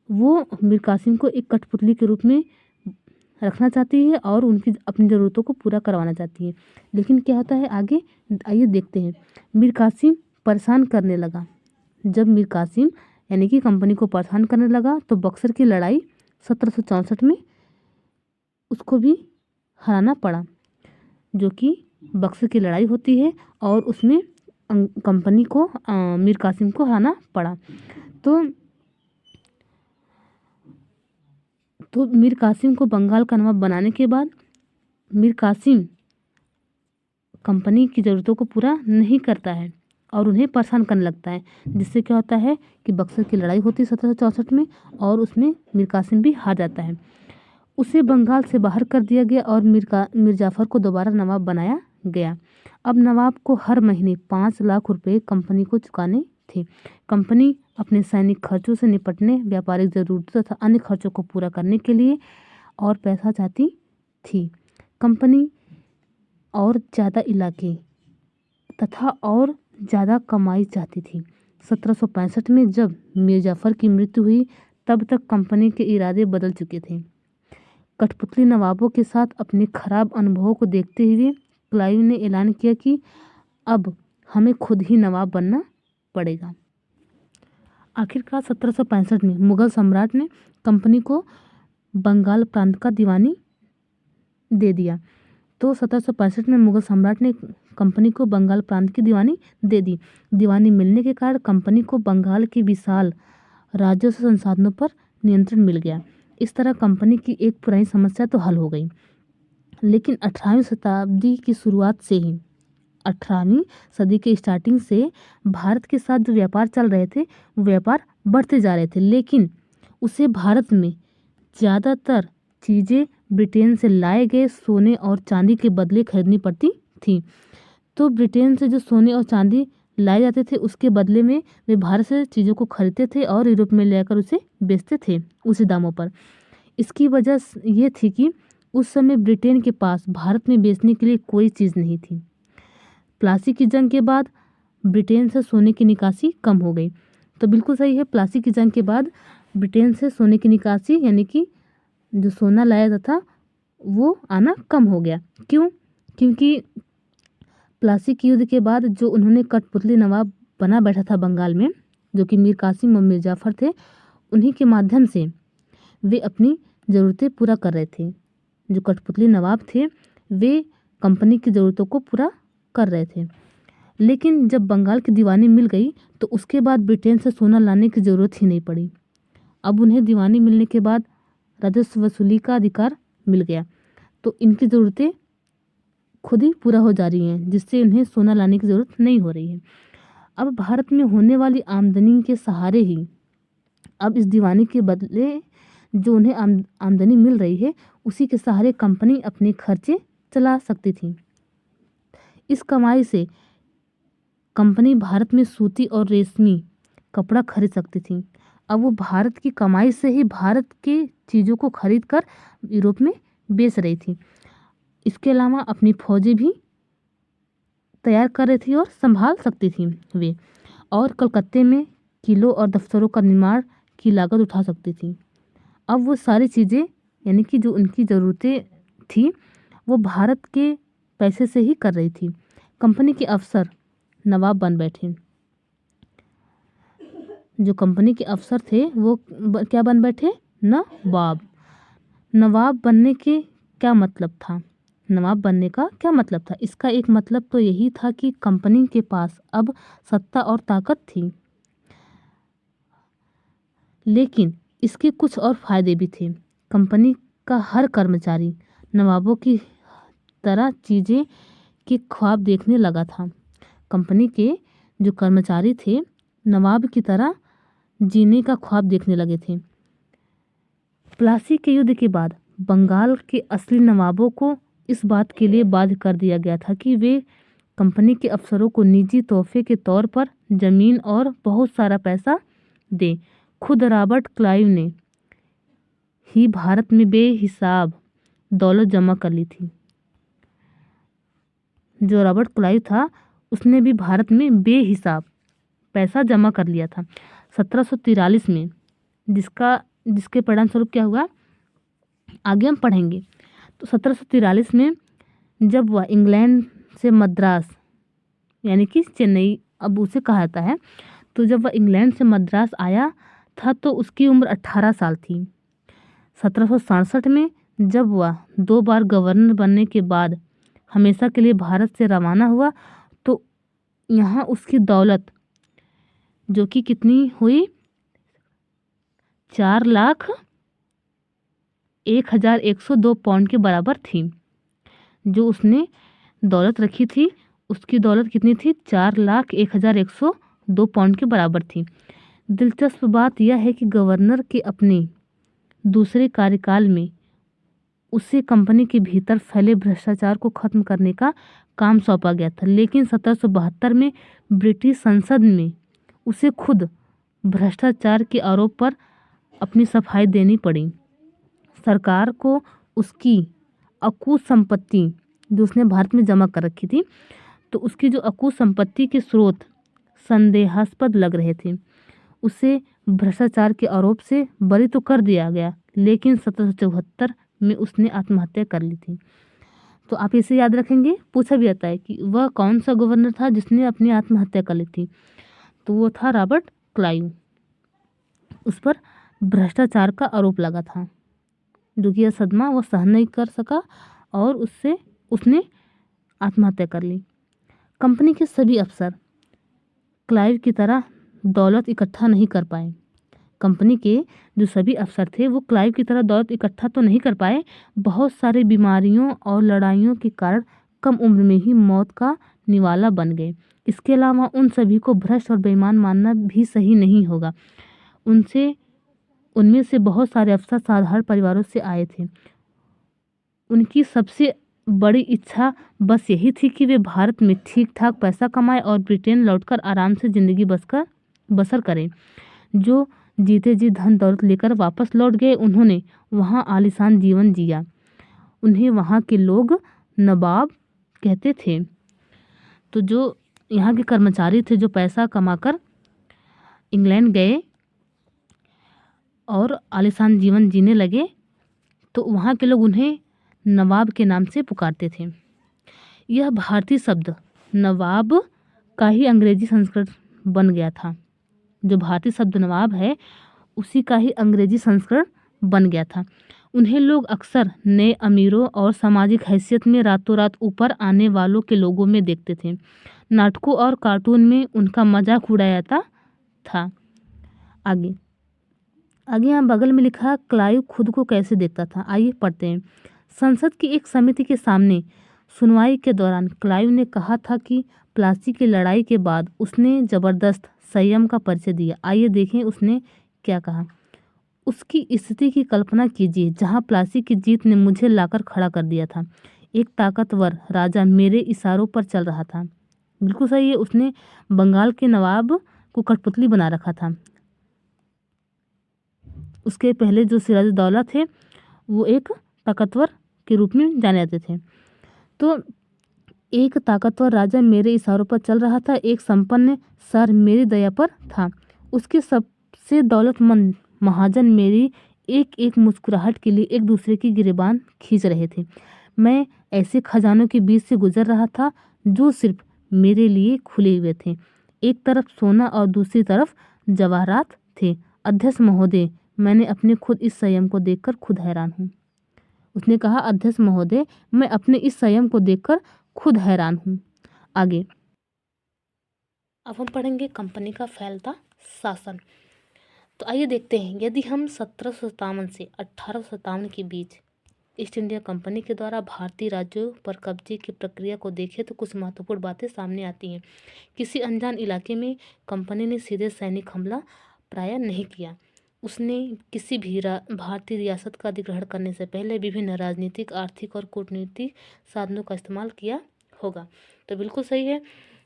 A: वो मीर कासिम को एक कठपुतली के रूप में रखना चाहती है और उनकी अपनी ज़रूरतों को पूरा करवाना चाहती है। लेकिन क्या होता है आगे, आइए देखते हैं। मीर कासिम परेशान करने लगा। जब मीर कासिम यानी कि कंपनी को परेशान करने लगा तो बक्सर की लड़ाई 1764 में उसको भी हराना पड़ा, जो कि बक्सर की लड़ाई होती है और उसमें कंपनी को मीर कासिम को हराना पड़ा। तो मीर कासिम को बंगाल का नवाब बनाने के बाद मीर कासिम कंपनी की ज़रूरतों को पूरा नहीं करता है और उन्हें परेशान करने लगता है, जिससे क्या होता है कि बक्सर की लड़ाई होती है 1764 में और उसमें मीर कासिम भी हार जाता है। उसे बंगाल से बाहर कर दिया गया और मीर जाफर को दोबारा नवाब बनाया गया। अब नवाब को हर महीने 5 लाख रुपए कंपनी को चुकाने थे। कंपनी अपने सैनिक खर्चों से निपटने, व्यापारिक ज़रूरतों तथा अन्य खर्चों को पूरा करने के लिए और पैसा चाहती थी। कंपनी और ज़्यादा इलाके तथा और ज़्यादा कमाई चाहती थी। 1765 में जब मीर जाफर की मृत्यु हुई तब तक कंपनी के इरादे बदल चुके थे। कठपुतली नवाबों के साथ अपने खराब अनुभवों को देखते हुए क्लाइव ने ऐलान किया कि अब हमें खुद ही नवाब बनना पड़ेगा। आखिरकार 1765 में मुग़ल सम्राट ने कंपनी को बंगाल प्रांत का दीवानी दे दिया। तो 1765 में मुग़ल सम्राट ने कंपनी को बंगाल प्रांत की दीवानी दे दी। दीवानी मिलने के कारण कंपनी को बंगाल के विशाल राजस्व संसाधनों पर नियंत्रण मिल गया। इस तरह कंपनी की एक पुरानी समस्या तो हल हो गई। लेकिन 18वीं शताब्दी की शुरुआत से ही 18वीं सदी के स्टार्टिंग से भारत के साथ जो व्यापार चल रहे थे वो व्यापार बढ़ते जा रहे थे, लेकिन उसे भारत में ज़्यादातर चीज़ें ब्रिटेन से लाए गए सोने और चांदी के बदले खरीदनी पड़ती थी। तो ब्रिटेन से जो सोने और चांदी लाए जाते थे, उसके बदले में वे भारत से चीज़ों को खरीदते थे और यूरोप में ले आकर उसे बेचते थे उसी दामों पर। इसकी वजह ये थी कि उस समय ब्रिटेन के पास भारत में बेचने के लिए कोई चीज़ नहीं थी। प्लासी की जंग के बाद ब्रिटेन से सोने की निकासी कम हो गई। तो बिल्कुल सही है, प्लासी की जंग के बाद ब्रिटेन से सोने की निकासी यानी कि जो सोना लाया जाता था वो आना कम हो गया। क्यों? क्योंकि प्लासी के युद्ध के बाद जो उन्होंने कठपुतली नवाब बना बैठा था बंगाल में, जो कि मीर कासिम और मीर जाफ़र थे, उन्हीं के माध्यम से वे अपनी ज़रूरतें पूरा कर रहे थे। जो कठपुतली नवाब थे वे कंपनी की ज़रूरतों को पूरा कर रहे थे। लेकिन जब बंगाल की दीवानी मिल गई तो उसके बाद ब्रिटेन से सोना लाने की ज़रूरत ही नहीं पड़ी। अब उन्हें दीवानी मिलने के बाद राजस्व वसूली का अधिकार मिल गया, तो इनकी ज़रूरतें खुद ही पूरा हो जा रही हैं, जिससे उन्हें सोना लाने की ज़रूरत नहीं हो रही है। अब भारत में होने वाली आमदनी के सहारे ही अब इस दीवानी के बदले जो उन्हें आमदनी मिल रही है उसी के सहारे कंपनी अपने खर्चे चला सकती थी। इस कमाई से कंपनी भारत में सूती और रेशमी कपड़ा खरीद सकती थी। अब वो भारत की कमाई से ही भारत के चीज़ों को खरीद कर यूरोप में बेच रही थी। इसके अलावा अपनी फौजें भी तैयार कर रही थी और संभाल सकती थी वे, और कलकत्ते में किलों और दफ्तरों का निर्माण की लागत उठा सकती थी। अब वो सारी चीज़ें यानी कि जो उनकी ज़रूरतें थी वो भारत के पैसे से ही कर रही थी। कंपनी के अफसर नवाब बन बैठे। जो कंपनी के अफसर थे वो क्या बन बैठे? नवाब। नवाब बनने के क्या मतलब था? नवाब बनने का क्या मतलब था? इसका एक मतलब तो यही था कि कंपनी के पास अब सत्ता और ताकत थी, लेकिन इसके कुछ और फायदे भी थे। कंपनी का हर कर्मचारी नवाबों की तरह चीज़ें के ख्वाब देखने लगा था। कंपनी के जो कर्मचारी थे नवाब की तरह जीने का ख्वाब देखने लगे थे। प्लासी के युद्ध के बाद बंगाल के असली नवाबों को इस बात के लिए बाध्य कर दिया गया था कि वे कंपनी के अफसरों को निजी तोहफे के तौर पर ज़मीन और बहुत सारा पैसा दें। खुद रॉबर्ट क्लाइव ने ही भारत में बेहिसाब दौलत जमा कर ली थी। जो रॉबर्ट क्लाइव था उसने भी भारत में बेहिसाब पैसा जमा कर लिया था 1743 में, जिसके परिणामस्वरूप क्या हुआ आगे हम पढ़ेंगे। तो 1743 में जब वह इंग्लैंड से मद्रास यानी कि चेन्नई अब उसे कहा जाता है, तो जब वह इंग्लैंड से मद्रास आया था तो उसकी उम्र 18 साल थी। 1767 में जब वह 2 बार गवर्नर बनने के बाद हमेशा के लिए भारत से रवाना हुआ तो यहाँ उसकी दौलत जो कि कितनी हुई 4,01,102 पाउंड के बराबर थी। जो उसने दौलत रखी थी उसकी दौलत कितनी थी 4,01,102 पाउंड के बराबर थी। दिलचस्प बात यह है कि गवर्नर के अपने दूसरे कार्यकाल में उसे कंपनी के भीतर फैले भ्रष्टाचार को खत्म करने का काम सौंपा गया था, लेकिन 1772 में ब्रिटिश संसद में उसे खुद भ्रष्टाचार के आरोप पर अपनी सफाई देनी पड़ी। सरकार को उसकी अकूत संपत्ति जो उसने भारत में जमा कर रखी थी, तो उसकी जो अकूत संपत्ति के स्रोत संदेहास्पद लग रहे थे। उसे भ्रष्टाचार के आरोप से बरी तो कर दिया गया, लेकिन 1774 में उसने आत्महत्या कर ली थी। तो आप इसे याद रखेंगे, पूछा भी जाता है कि वह कौन सा गवर्नर था जिसने अपनी आत्महत्या कर ली थी, तो वो था रॉबर्ट क्लाइव। उस पर भ्रष्टाचार का आरोप लगा था, जो कि यह सदमा वो सहन नहीं कर सका और उसने आत्महत्या कर ली। कंपनी के सभी अफसर क्लाइव की तरह दौलत इकट्ठा नहीं कर पाए। कंपनी के जो सभी अफसर थे वो क्लाइव की तरह दौलत इकट्ठा तो नहीं कर पाए। बहुत सारी बीमारियों और लड़ाइयों के कारण कम उम्र में ही मौत का निवाला बन गए। इसके अलावा उन सभी को भ्रष्ट और बेईमान मानना भी सही नहीं होगा। उनमें से बहुत सारे अफसर साधारण परिवारों से आए थे। उनकी सबसे बड़ी इच्छा बस यही थी कि वे भारत में ठीक ठाक पैसा कमाएं और ब्रिटेन लौटकर आराम से ज़िंदगी बसर करें। जो जीते जी धन दौलत लेकर वापस लौट गए, उन्होंने वहाँ आलीशान जीवन जिया। उन्हें वहाँ के लोग नवाब कहते थे। तो जो यहाँ के कर्मचारी थे, जो पैसा कमाकर इंग्लैंड गए और आलीशान जीवन जीने लगे, तो वहाँ के लोग उन्हें नवाब के नाम से पुकारते थे। यह भारतीय शब्द नवाब का ही अंग्रेजी संस्करण बन गया था। जो भारतीय शब्द नवाब है, उसी का ही अंग्रेजी संस्करण बन गया था। उन्हें लोग अक्सर नए अमीरों और सामाजिक हैसियत में रातों रात ऊपर आने वालों के लोगों में देखते थे। नाटकों और कार्टून में उनका मजाक उड़ाया जाता था। आगे यहाँ बगल में लिखा, क्लाइव खुद को कैसे देखता था। आइए पढ़ते हैं। संसद की एक समिति के सामने सुनवाई के दौरान क्लाइव ने कहा था कि प्लासी की लड़ाई के बाद उसने जबरदस्त संयम का परिचय दिया। आइए देखें उसने क्या कहा। उसकी स्थिति की कल्पना कीजिए जहां प्लासी की जीत ने मुझे लाकर खड़ा कर दिया था। एक ताकतवर राजा मेरे इशारों पर चल रहा था। बिल्कुल सही है, उसने बंगाल के नवाब को कठपुतली बना रखा था। उसके पहले जो सिराजुद्दौला थे, वो एक ताकतवर के रूप में जाने जाते थे। तो एक ताकतवर राजा मेरे इशारों पर चल रहा था। एक संपन्न शहर मेरी दया पर था। उसके सबसे दौलतमंद महाजन मेरी एक एक मुस्कुराहट के लिए एक दूसरे की गिरेबान खींच रहे थे। मैं ऐसे खजानों के बीच से गुजर रहा था जो सिर्फ मेरे लिए खुले हुए थे। एक तरफ सोना और दूसरी तरफ जवाहरात थे। अध्यक्ष महोदय, मैंने अपने खुद इस संयम को देखकर खुद हैरान हूँ। उसने कहा, अध्यक्ष महोदय, मैं अपने इस संयम को देखकर खुद हैरान हूँ। आगे अब हम पढ़ेंगे कंपनी का फैलता शासन। तो आइए देखते हैं, यदि हम 1757 से 1857 के बीच ईस्ट इंडिया कंपनी के द्वारा भारतीय राज्यों पर कब्जे की प्रक्रिया को देखें तो कुछ महत्वपूर्ण बातें सामने आती हैं। किसी अनजान इलाके में कंपनी ने सीधे सैनिक हमला प्रायः नहीं किया। उसने किसी भी भारतीय रियासत का अधिग्रहण करने से पहले विभिन्न राजनीतिक, आर्थिक और कूटनीतिक साधनों का इस्तेमाल किया होगा। तो बिल्कुल सही है।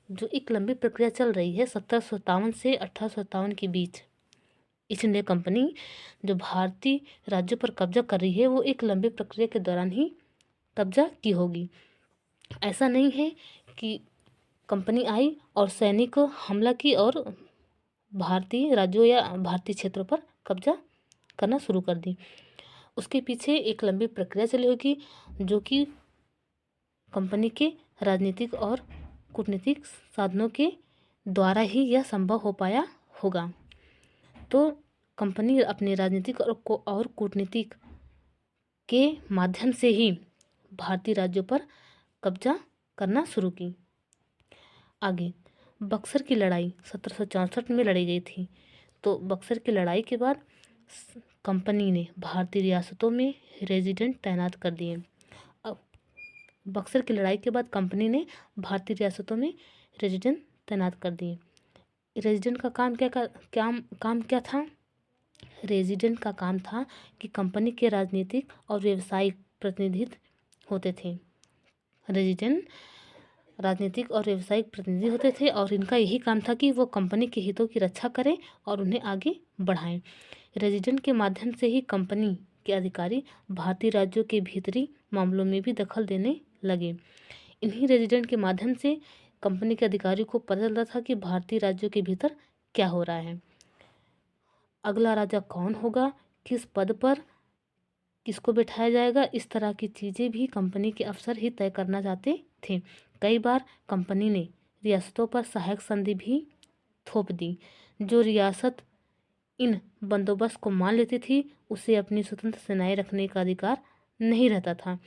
A: जो एक लंबी प्रक्रिया चल रही है 1757 से 1857 के बीच, ईस्ट इंडिया कंपनी जो भारतीय राज्यों पर कब्जा कर रही है, वो एक लंबी प्रक्रिया के दौरान ही कब्जा की होगी। ऐसा नहीं है कि कंपनी आई और सैनिक हमला की और भारतीय राज्यों या भारतीय क्षेत्रों पर कब्जा करना शुरू कर दी। उसके पीछे एक लंबी प्रक्रिया चली होगी जो कि कंपनी के राजनीतिक और कूटनीतिक साधनों के द्वारा ही यह संभव हो पाया होगा। तो कंपनी अपने राजनीतिक और कूटनीतिक के माध्यम से ही भारतीय राज्यों पर कब्जा करना शुरू की। आगे बक्सर की लड़ाई 1764 में लड़ी गई थी। तो बक्सर की लड़ाई के बाद कंपनी ने भारतीय रियासतों में रेजिडेंट तैनात कर दिए। अब बक्सर की लड़ाई के बाद कंपनी ने भारतीय रियासतों में रेजिडेंट तैनात कर दिए। रेजिडेंट का काम क्या था? रेजिडेंट का काम था कि कंपनी के राजनीतिक और व्यावसायिक प्रतिनिधि होते थे। रेजिडेंट राजनीतिक और व्यावसायिक प्रतिनिधि होते थे और इनका यही काम था कि वो कंपनी के हितों की रक्षा करें और उन्हें आगे बढ़ाएं। रेजिडेंट के माध्यम से ही कंपनी के अधिकारी भारतीय राज्यों के भीतरी मामलों में भी दखल देने लगे। इन्हीं रेजिडेंट के माध्यम से कंपनी के अधिकारियों को पता चलता था कि भारतीय राज्यों के भीतर क्या हो रहा है, अगला राजा कौन होगा, किस पद पर किसको बैठाया जाएगा। इस तरह की चीज़ें भी कंपनी के अफसर ही तय करना चाहते थे। कई बार कंपनी ने रियासतों पर सहायक संधि भी थोप दी। जो रियासत इन बंदोबस्त को मान लेती थी, उसे अपनी स्वतंत्र सेनाएं रखने का अधिकार नहीं रहता था।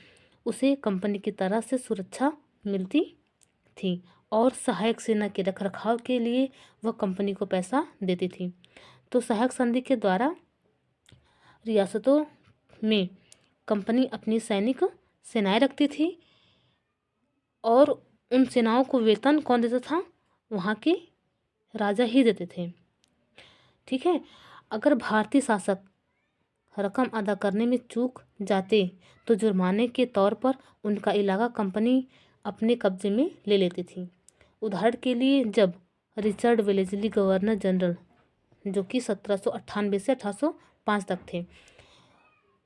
A: उसे कंपनी की तरह से सुरक्षा मिलती थी और सहायक सेना के रखरखाव के लिए वह कंपनी को पैसा देती थी। तो सहायक संधि के द्वारा रियासतों में कंपनी अपनी सैनिक सेनाएं रखती थी और उन सेनाओं को वेतन कौन देता था? वहाँ के राजा ही देते थे। ठीक है। अगर भारतीय शासक रकम अदा करने में चूक जाते तो जुर्माने के तौर पर उनका इलाका कंपनी अपने कब्जे में ले लेती थी। उदाहरण के लिए, जब रिचर्ड वेलेस्ली गवर्नर जनरल, जो कि 1798 से 1805 तक थे,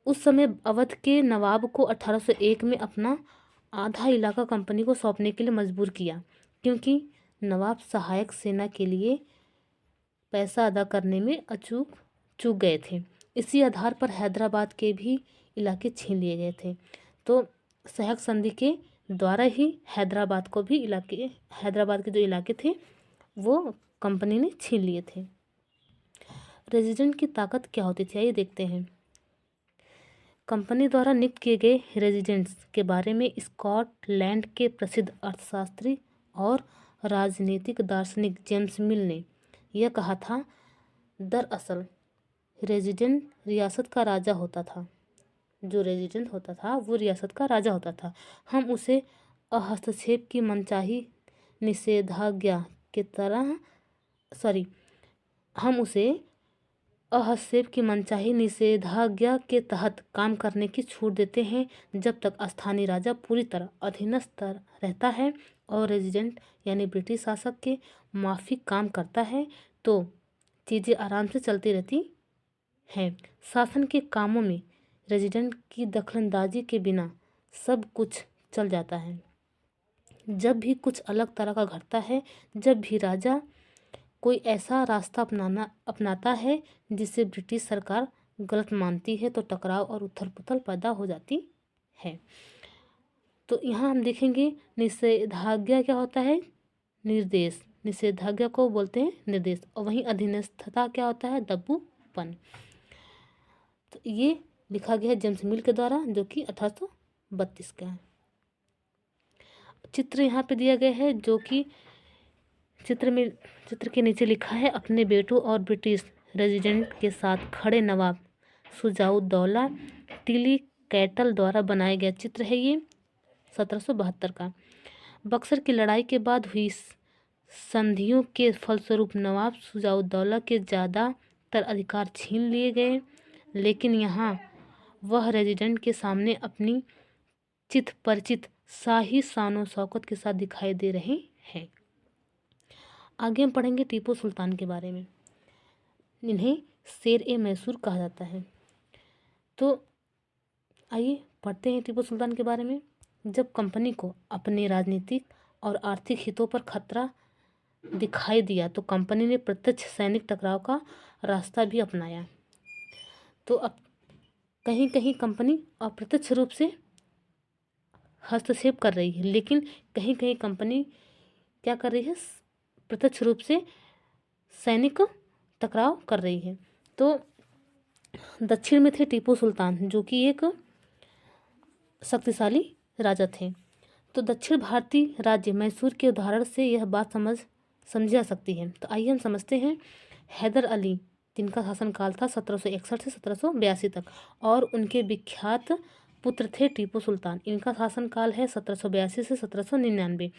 A: उस समय अवध के नवाब को 1801 में अपना आधा इलाका कंपनी को सौंपने के लिए मजबूर किया, क्योंकि नवाब सहायक सेना के लिए पैसा अदा करने में चूक गए थे। इसी आधार पर हैदराबाद के भी इलाके छीन लिए गए थे। तो सहायक संधि के द्वारा ही हैदराबाद के जो इलाके थे वो कंपनी ने छीन लिए थे। रेजिडेंट की ताकत क्या होती थी, आइए देखते हैं। कंपनी द्वारा नियुक्त किए गए रेजिडेंट्स के बारे में स्कॉटलैंड के प्रसिद्ध अर्थशास्त्री और राजनीतिक दार्शनिक जेम्स मिल ने यह कहा था, दरअसल रेजिडेंट रियासत का राजा होता था। जो रेजिडेंट होता था वो रियासत का राजा होता था। हम उसे हस्तक्षेप की मनचाही निषेधाज्ञा के तरह हम उसे हस्तक्षेप की मनचाही निषेधाज्ञा के तहत काम करने की छूट देते हैं जब तक स्थानीय राजा पूरी तरह अधीनस्थ रहता है और रेजिडेंट यानी ब्रिटिश शासक के माफिक काम करता है तो चीज़ें आराम से चलती रहती हैं। शासन के कामों में रेजिडेंट की दखलंदाजी के बिना सब कुछ चल जाता है। जब भी कुछ अलग तरह का घटता है, जब भी राजा कोई ऐसा रास्ता अपनाता है जिसे ब्रिटिश सरकार गलत मानती है, तो टकराव और उथल पुथल पैदा हो जाती है। तो यहाँ हम देखेंगे निषेधाज्ञा क्या होता है, निर्देश। निषेधाज्ञा को बोलते हैं निर्देश। और वहीं अधीनस्थता क्या होता है, दब्बूपन। तो ये लिखा गया है जेम्स मिल के द्वारा, जो कि 1832 का है। चित्र यहाँ पे दिया गया है, जो कि चित्र के नीचे लिखा है, अपने बेटों और ब्रिटिश रेजिडेंट के साथ खड़े नवाब शुजाउद्दौला टिली कैटल द्वारा बनाया गया चित्र है ये 1772 का। बक्सर की लड़ाई के बाद हुई संधियों के फलस्वरूप नवाब शुजाउद्दौला के ज़्यादातर अधिकार छीन लिए गए, लेकिन यहाँ वह रेजिडेंट के सामने अपनी चित परिचित शाही शानो शौकत के साथ दिखाई दे रहे हैं। आगे हम पढ़ेंगे टीपू सुल्तान के बारे में। इन्हें शेर ए मैसूर कहा जाता है। तो आइए पढ़ते हैं टीपू सुल्तान के बारे में। जब कंपनी को अपने राजनीतिक और आर्थिक हितों पर खतरा दिखाई दिया तो कंपनी ने प्रत्यक्ष सैनिक टकराव का रास्ता भी अपनाया। तो अब कहीं कहीं कंपनी अप्रत्यक्ष रूप से हस्तक्षेप कर रही है, लेकिन कहीं कहीं कंपनी क्या कर रही है, प्रत्यक्ष रूप से सैनिक टकराव कर रही है। तो दक्षिण में थे टीपू सुल्तान, जो कि एक शक्तिशाली राजा थे। तो दक्षिण भारतीय राज्य मैसूर के उदाहरण से यह बात समझी जा सकती है। तो आइए हम समझते हैं। हैदर अली, जिनका शासनकाल था 1761 से 1782 तक, और उनके विख्यात पुत्र थे टीपू सुल्तान। इनका शासनकाल है 1782 से 1799।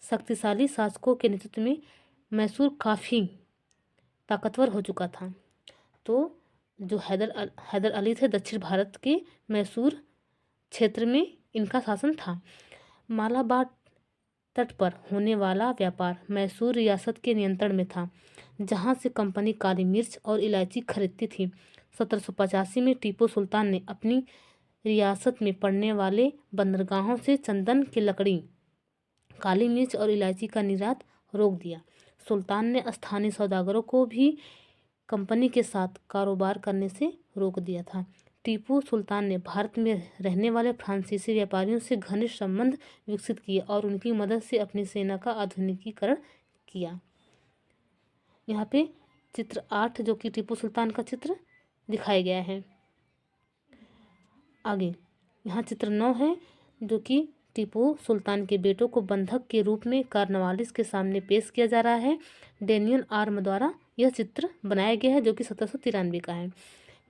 A: शक्तिशाली शासकों के नेतृत्व में मैसूर काफ़ी ताकतवर हो चुका था। तो जो हैदर अली थे, दक्षिण भारत के मैसूर क्षेत्र में इनका शासन था। मालाबार तट पर होने वाला व्यापार मैसूर रियासत के नियंत्रण में था, जहां से कंपनी काली मिर्च और इलायची खरीदती थी। 1785 में टीपू सुल्तान ने अपनी रियासत में पड़ने वाले बंदरगाहों से चंदन की लकड़ी, काली मिर्च और इलायची का निर्यात रोक दिया। सुल्तान ने स्थानीय सौदागरों को भी कंपनी के साथ कारोबार करने से रोक दिया था। टीपू सुल्तान ने भारत में रहने वाले फ्रांसीसी व्यापारियों से घनिष्ठ संबंध विकसित किए और उनकी मदद से अपनी सेना का आधुनिकीकरण किया। यहाँ पे चित्र 8, जो कि टीपू सुल्तान का चित्र दिखाया गया है। आगे यहाँ चित्र 9 है, जो कि टीपू सुल्तान के बेटों को बंधक के रूप में कार्नवालिस के सामने पेश किया जा रहा है। डेनियल आर्म द्वारा यह चित्र बनाया गया है, जो कि 1793 का है।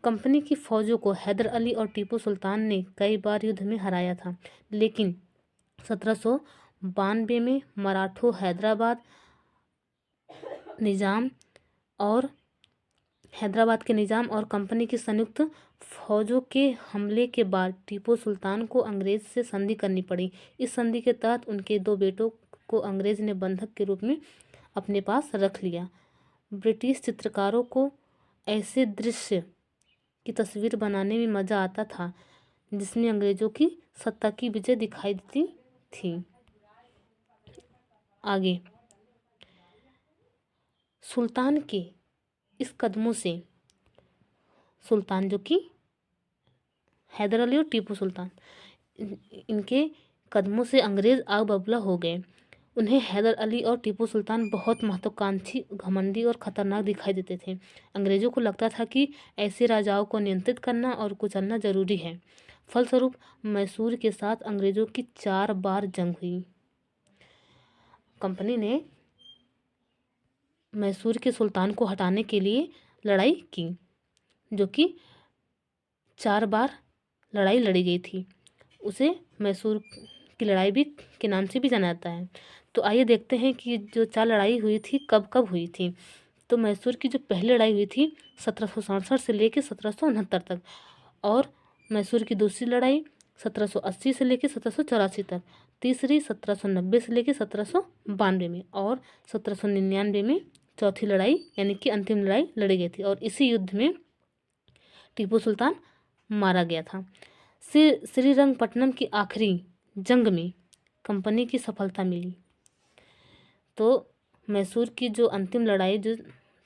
A: कंपनी की फौजों को हैदर अली और टीपू सुल्तान ने कई बार युद्ध में हराया था, लेकिन 1792 में मराठों हैदराबाद, निजाम और हैदराबाद के निज़ाम और कंपनी की संयुक्त फौजों के हमले के बाद टीपू सुल्तान को अंग्रेज से संधि करनी पड़ी। इस संधि के तहत उनके 2 बेटों को अंग्रेज ने बंधक के रूप में अपने पास रख लिया। ब्रिटिश चित्रकारों को ऐसे दृश्य की तस्वीर बनाने में मज़ा आता था जिसमें अंग्रेजों की सत्ता की विजय दिखाई देती थी। आगे, सुल्तान के इस कदमों से, सुल्तान जो कि हैदर अली और टीपू सुल्तान, इनके कदमों से अंग्रेज आग बबूला हो गए। उन्हें हैदर अली और टीपू सुल्तान बहुत महत्वाकांक्षी, घमंडी और खतरनाक दिखाई देते थे। अंग्रेजों को लगता था कि ऐसे राजाओं को नियंत्रित करना और कुचलना जरूरी है। फलस्वरूप मैसूर के साथ अंग्रेजों की 4 बार जंग हुई। कंपनी ने मैसूर के सुल्तान को हटाने के लिए लड़ाई की, जो कि 4 बार लड़ाई लड़ी गई थी। उसे मैसूर की लड़ाई भी के नाम से भी जाना जाता है। तो आइए देखते हैं कि जो 4 लड़ाई हुई थी कब कब हुई थी। तो मैसूर की जो पहली लड़ाई हुई थी 1767 से लेकर 1769 तक, और मैसूर की दूसरी लड़ाई 1780 से लेकर 1784 तक, तीसरी 1790 से लेकर 1792 में, और 1799 में चौथी लड़ाई यानी कि अंतिम लड़ाई लड़ी गई थी। और इसी युद्ध में टीपू सुल्तान मारा गया था। श्रीरंगपट्टनम की आखिरी जंग में कंपनी की सफलता मिली। तो मैसूर की जो अंतिम लड़ाई, जो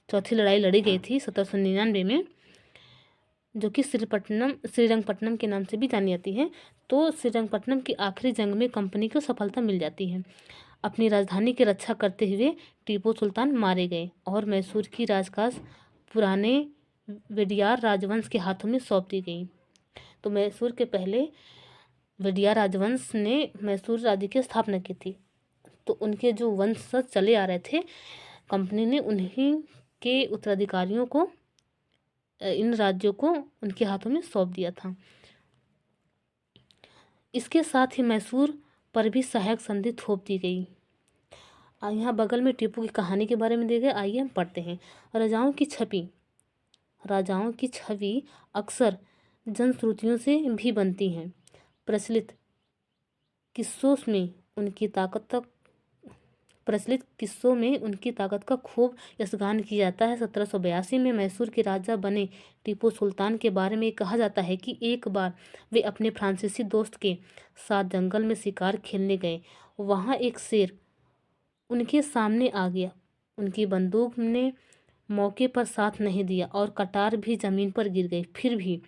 A: चौथी लड़ाई लड़ी गई थी 1799 में, जो कि श्रीरंगपट्टनम के नाम से भी जानी जाती है, तो श्रीरंगपट्टनम की आखिरी जंग में कंपनी को सफलता मिल जाती है। अपनी राजधानी की रक्षा करते हुए टीपू सुल्तान मारे गए और मैसूर की राजकाज पुराने वडियार राजवंश के हाथों में सौंप दी गई। तो मैसूर के पहले वडियार राजवंश ने मैसूर राज्य की स्थापना की थी। तो उनके जो वंशज चले आ रहे थे, कंपनी ने उन्हीं के उत्तराधिकारियों को, इन राज्यों को उनके हाथों में सौंप दिया था। इसके साथ ही मैसूर पर भी सहायक संधि थोप दी गई। यहाँ बगल में टीपू की कहानी के बारे में दी गई, आइए हम पढ़ते हैं। राजाओं की छवि अक्सर जनश्रुतियों से भी बनती हैं। प्रचलित किस्सों में उनकी ताकत का खूब यशगान किया जाता है। 1782 में मैसूर के राजा बने टीपू सुल्तान के बारे में कहा जाता है कि एक बार वे अपने फ्रांसीसी दोस्त के साथ जंगल में शिकार खेलने गए। वहाँ एक शेर उनके सामने आ गया। उनकी बंदूक ने मौके पर साथ नहीं दिया और कटार भी जमीन पर गिर गई। फिर भी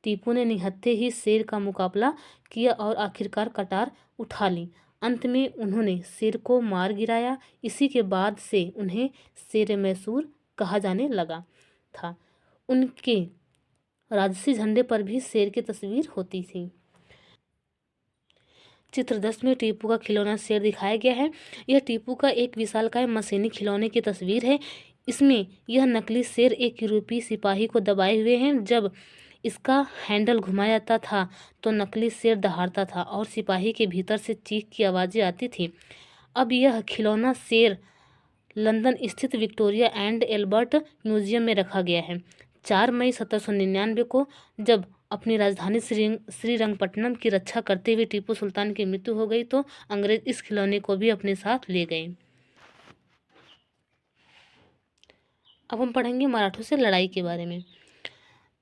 A: टीपू ने निहत्थे ही शेर का मुकाबला किया और आखिरकार कटार उठा ली। अंत में उन्होंने शेर को मार गिराया। इसी के बाद से उन्हें शेर मैसूर कहा जाने लगा था। उनके राजसी झंडे पर भी शेर की तस्वीर होती थी। चित्र 10 में टीपू का खिलौना शेर दिखाया गया है। यह टीपू का एक विशालकाय मशीनी खिलौने की तस्वीर है। इसमें यह नकली शेर एक यूरोपीय सिपाही को दबाए हुए हैं। जब इसका हैंडल घुमाया जाता था तो नकली शेर दहाड़ता था और सिपाही के भीतर से चीख की आवाज़ें आती थी। अब यह खिलौना शेर लंदन स्थित विक्टोरिया एंड एल्बर्ट म्यूजियम में रखा गया है। 4 मई 1799 को जब अपनी राजधानी श्रीरंगपट्टनम की रक्षा करते हुए टीपू सुल्तान की मृत्यु हो गई तो अंग्रेज इस खिलौने को भी अपने साथ ले गए। अब हम पढ़ेंगे मराठों से लड़ाई के बारे में।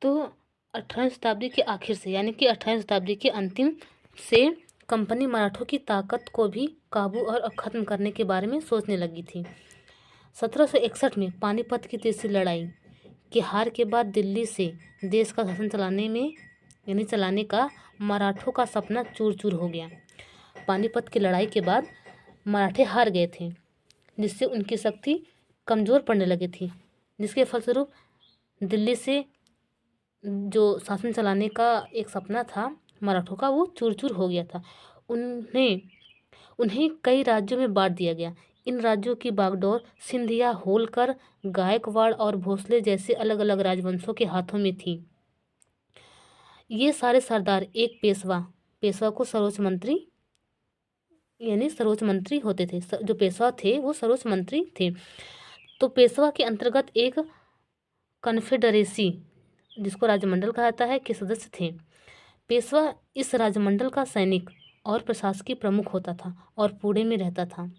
A: तो 18वीं शताब्दी के आखिर से, यानी कि 18वीं शताब्दी के अंतिम से कंपनी मराठों की ताकत को भी काबू और खत्म करने के बारे में सोचने लगी थी। 1761 में पानीपत की तीसरी लड़ाई की हार के बाद दिल्ली से देश का शासन चलाने का मराठों का सपना चूर चूर हो गया। पानीपत की लड़ाई के बाद मराठे हार गए थे, जिससे उनकी शक्ति कमज़ोर पड़ने लगी थी, जिसके फलस्वरूप दिल्ली से जो शासन चलाने का एक सपना था मराठों का, वो चूर चूर हो गया था। उन्हें कई राज्यों में बांट दिया गया। इन राज्यों की बागडोर सिंधिया, होलकर, गायकवाड़ और भोसले जैसे अलग अलग राजवंशों के हाथों में थी। ये सारे सरदार एक पेशवा को सर्वोच्च मंत्री होते थे। जो पेशवा थे वो सर्वोच्च मंत्री थे। तो पेशवा के अंतर्गत एक कन्फेडरेसी, जिसको राजमंडल कहा जाता है, के सदस्य थे। पेशवा इस राजमंडल का सैनिक और प्रशासकीय प्रमुख होता था और पुणे में रहता था।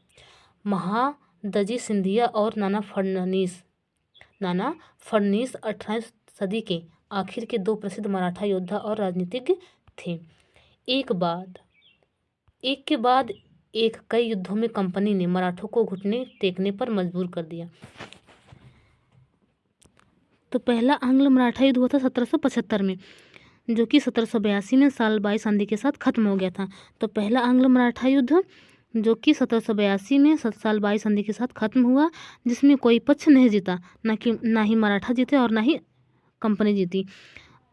A: महादजी सिंधिया और नाना फडणवीस 18वीं सदी के आखिर के दो प्रसिद्ध मराठा योद्धा और राजनीतिज्ञ थे। एक के बाद एक कई युद्धों में कंपनी ने मराठों को घुटने टेकने पर मजबूर कर दिया। तो पहला आंग्ल मराठा युद्ध हुआ था 1775 में, जो कि 1782 में सालबाई संधि के साथ खत्म हो गया था। तो पहला आंग्ल मराठा युद्ध जो कि 1782 में सालबाई संधि के साथ खत्म हुआ, जिसमें कोई पक्ष नहीं जीता, ना ही मराठा जीते और ना ही कंपनी जीती।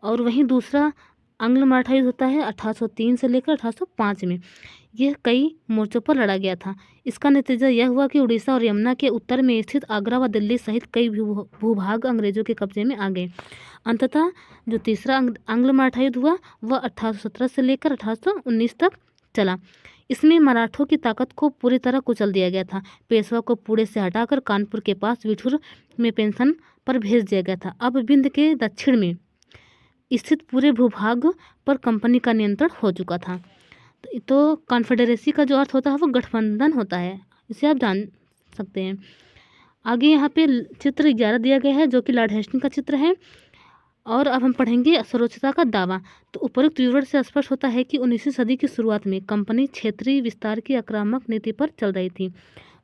A: और वहीं दूसरा आंग्ल मराठा युद्ध होता है 1803 से लेकर 1805 में। यह कई मोर्चों पर लड़ा गया था। इसका नतीजा यह हुआ कि उड़ीसा और यमुना के उत्तर में स्थित आगरा व दिल्ली सहित कई भूभाग अंग्रेजों के कब्जे में आ गए। अंततः जो तीसरा आंग्ल मराठा युद्ध हुआ वह 1817 से लेकर 1819 तक चला। इसमें मराठों की ताकत को पूरी तरह कुचल दिया गया था। पेशवा को पुणे से हटाकर कानपुर के पास विठूर में पेंशन पर भेज दिया गया था। अब विंध्य के दक्षिण में स्थित पूरे भूभाग पर कंपनी का नियंत्रण हो चुका था। तो कॉन्फेडरेसी का जो अर्थ होता है वो गठबंधन होता है, इसे आप जान सकते हैं। आगे यहाँ पे चित्र 11 दिया गया है, जो कि लॉर्ड हेस्टिंग्स का चित्र है। और अब हम पढ़ेंगे सर्वोच्चता का दावा। तो उपरोक्त विवरण से स्पष्ट होता है कि 19वीं सदी की शुरुआत में कंपनी क्षेत्रीय विस्तार की आक्रामक नीति पर चल रही थी।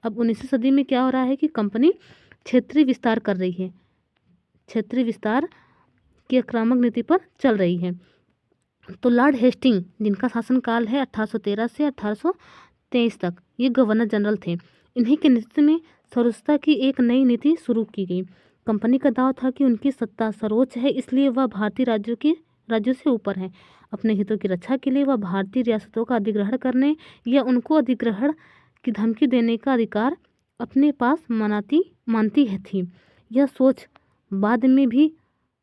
A: अब 19वीं सदी में क्या हो रहा है कि कंपनी क्षेत्रीय विस्तार कर रही है, क्षेत्रीय विस्तार की आक्रामक नीति पर चल रही है। तो लॉर्ड हेस्टिंग, जिनका शासनकाल है 1813 से 1823 तक, ये गवर्नर जनरल थे। इन्हीं के नेतृत्व में सर्वोच्चता की एक नई नीति शुरू की गई। कंपनी का दावा था कि उनकी सत्ता सर्वोच्च है, इसलिए वह भारतीय राज्यों से ऊपर है। अपने हितों की रक्षा के लिए वह भारतीय रियासतों का अधिग्रहण करने या उनको अधिग्रहण की धमकी देने का अधिकार अपने पास मानती थी। यह सोच बाद में भी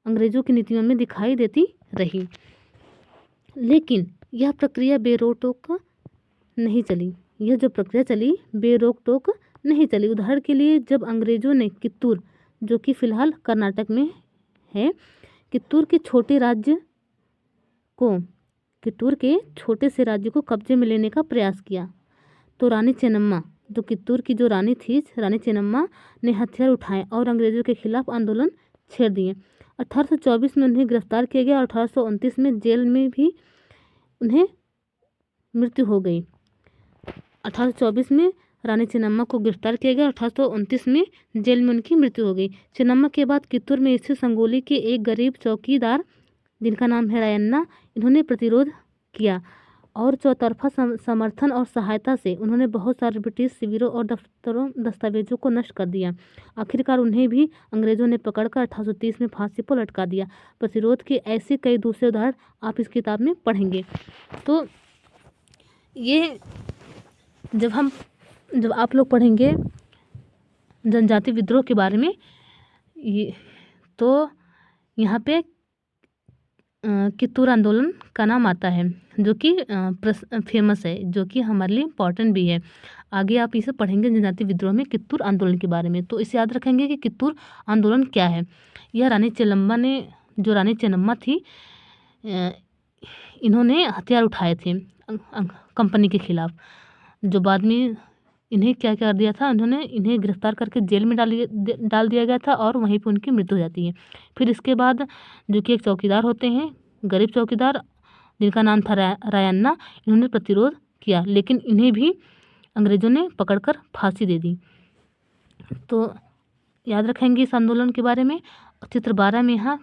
A: अंग्रेजों की नीतियों में दिखाई देती रही, लेकिन यह प्रक्रिया बेरोक-टोक नहीं चली। यह जो प्रक्रिया चली बेरोक-टोक नहीं चली। उदाहरण के लिए, जब अंग्रेजों ने कित्तूर, जो कि फिलहाल कर्नाटक में है, कित्तूर के छोटे से राज्य को कब्जे में लेने का प्रयास किया, तो रानी चेन्नम्मा, जो कित्तूर की जो रानी थी, रानी चेन्नम्मा ने हथियार उठाए और अंग्रेजों के खिलाफ आंदोलन छेड़ दिए। 1824 में उन्हें गिरफ्तार किया गया और 1829 में जेल में भी उन्हें मृत्यु हो गई। 1824 में रानी चेन्नम्मा को गिरफ्तार किया गया और 1829 में जेल में उनकी मृत्यु हो गई। चेन्नम्मा के बाद कित्तूर में स्थित संगोली के एक गरीब चौकीदार, जिनका नाम है रायन्ना, इन्होंने प्रतिरोध किया और चौतरफा समर्थन और सहायता से उन्होंने बहुत सारे ब्रिटिश शिविरों और दस्तावेजों को नष्ट कर दिया। आखिरकार उन्हें भी अंग्रेजों ने पकड़कर 1830 में फांसी पर लटका दिया। प्रतिरोध के ऐसे कई दूसरे उदाहरण आप इस किताब में पढ़ेंगे। तो ये जब आप लोग पढ़ेंगे जनजाति विद्रोह के बारे में, तो यहाँ पे कित्तूर आंदोलन का नाम आता है, जो कि फेमस है, जो कि हमारे लिए इम्पॉर्टेंट भी है। आगे आप इसे पढ़ेंगे जनजाति विद्रोह में कित्तूर आंदोलन के बारे में। तो इसे याद रखेंगे कि कित्तूर आंदोलन क्या है। यह रानी चेन्नम्मा थी, इन्होंने हथियार उठाए थे कंपनी के खिलाफ, जो बाद में इन्हें क्या कर दिया था, इन्हें गिरफ्तार करके जेल में डाल दिया गया था और वहीं पर उनकी मृत्यु हो जाती है। फिर इसके बाद जो कि एक चौकीदार होते हैं, गरीब चौकीदार, जिनका नाम था रायन्ना, इन्होंने प्रतिरोध किया, लेकिन इन्हें भी अंग्रेजों ने पकड़कर फांसी दे दी। तो याद रखेंगे इस आंदोलन के बारे में। चित्र 12 में यहाँ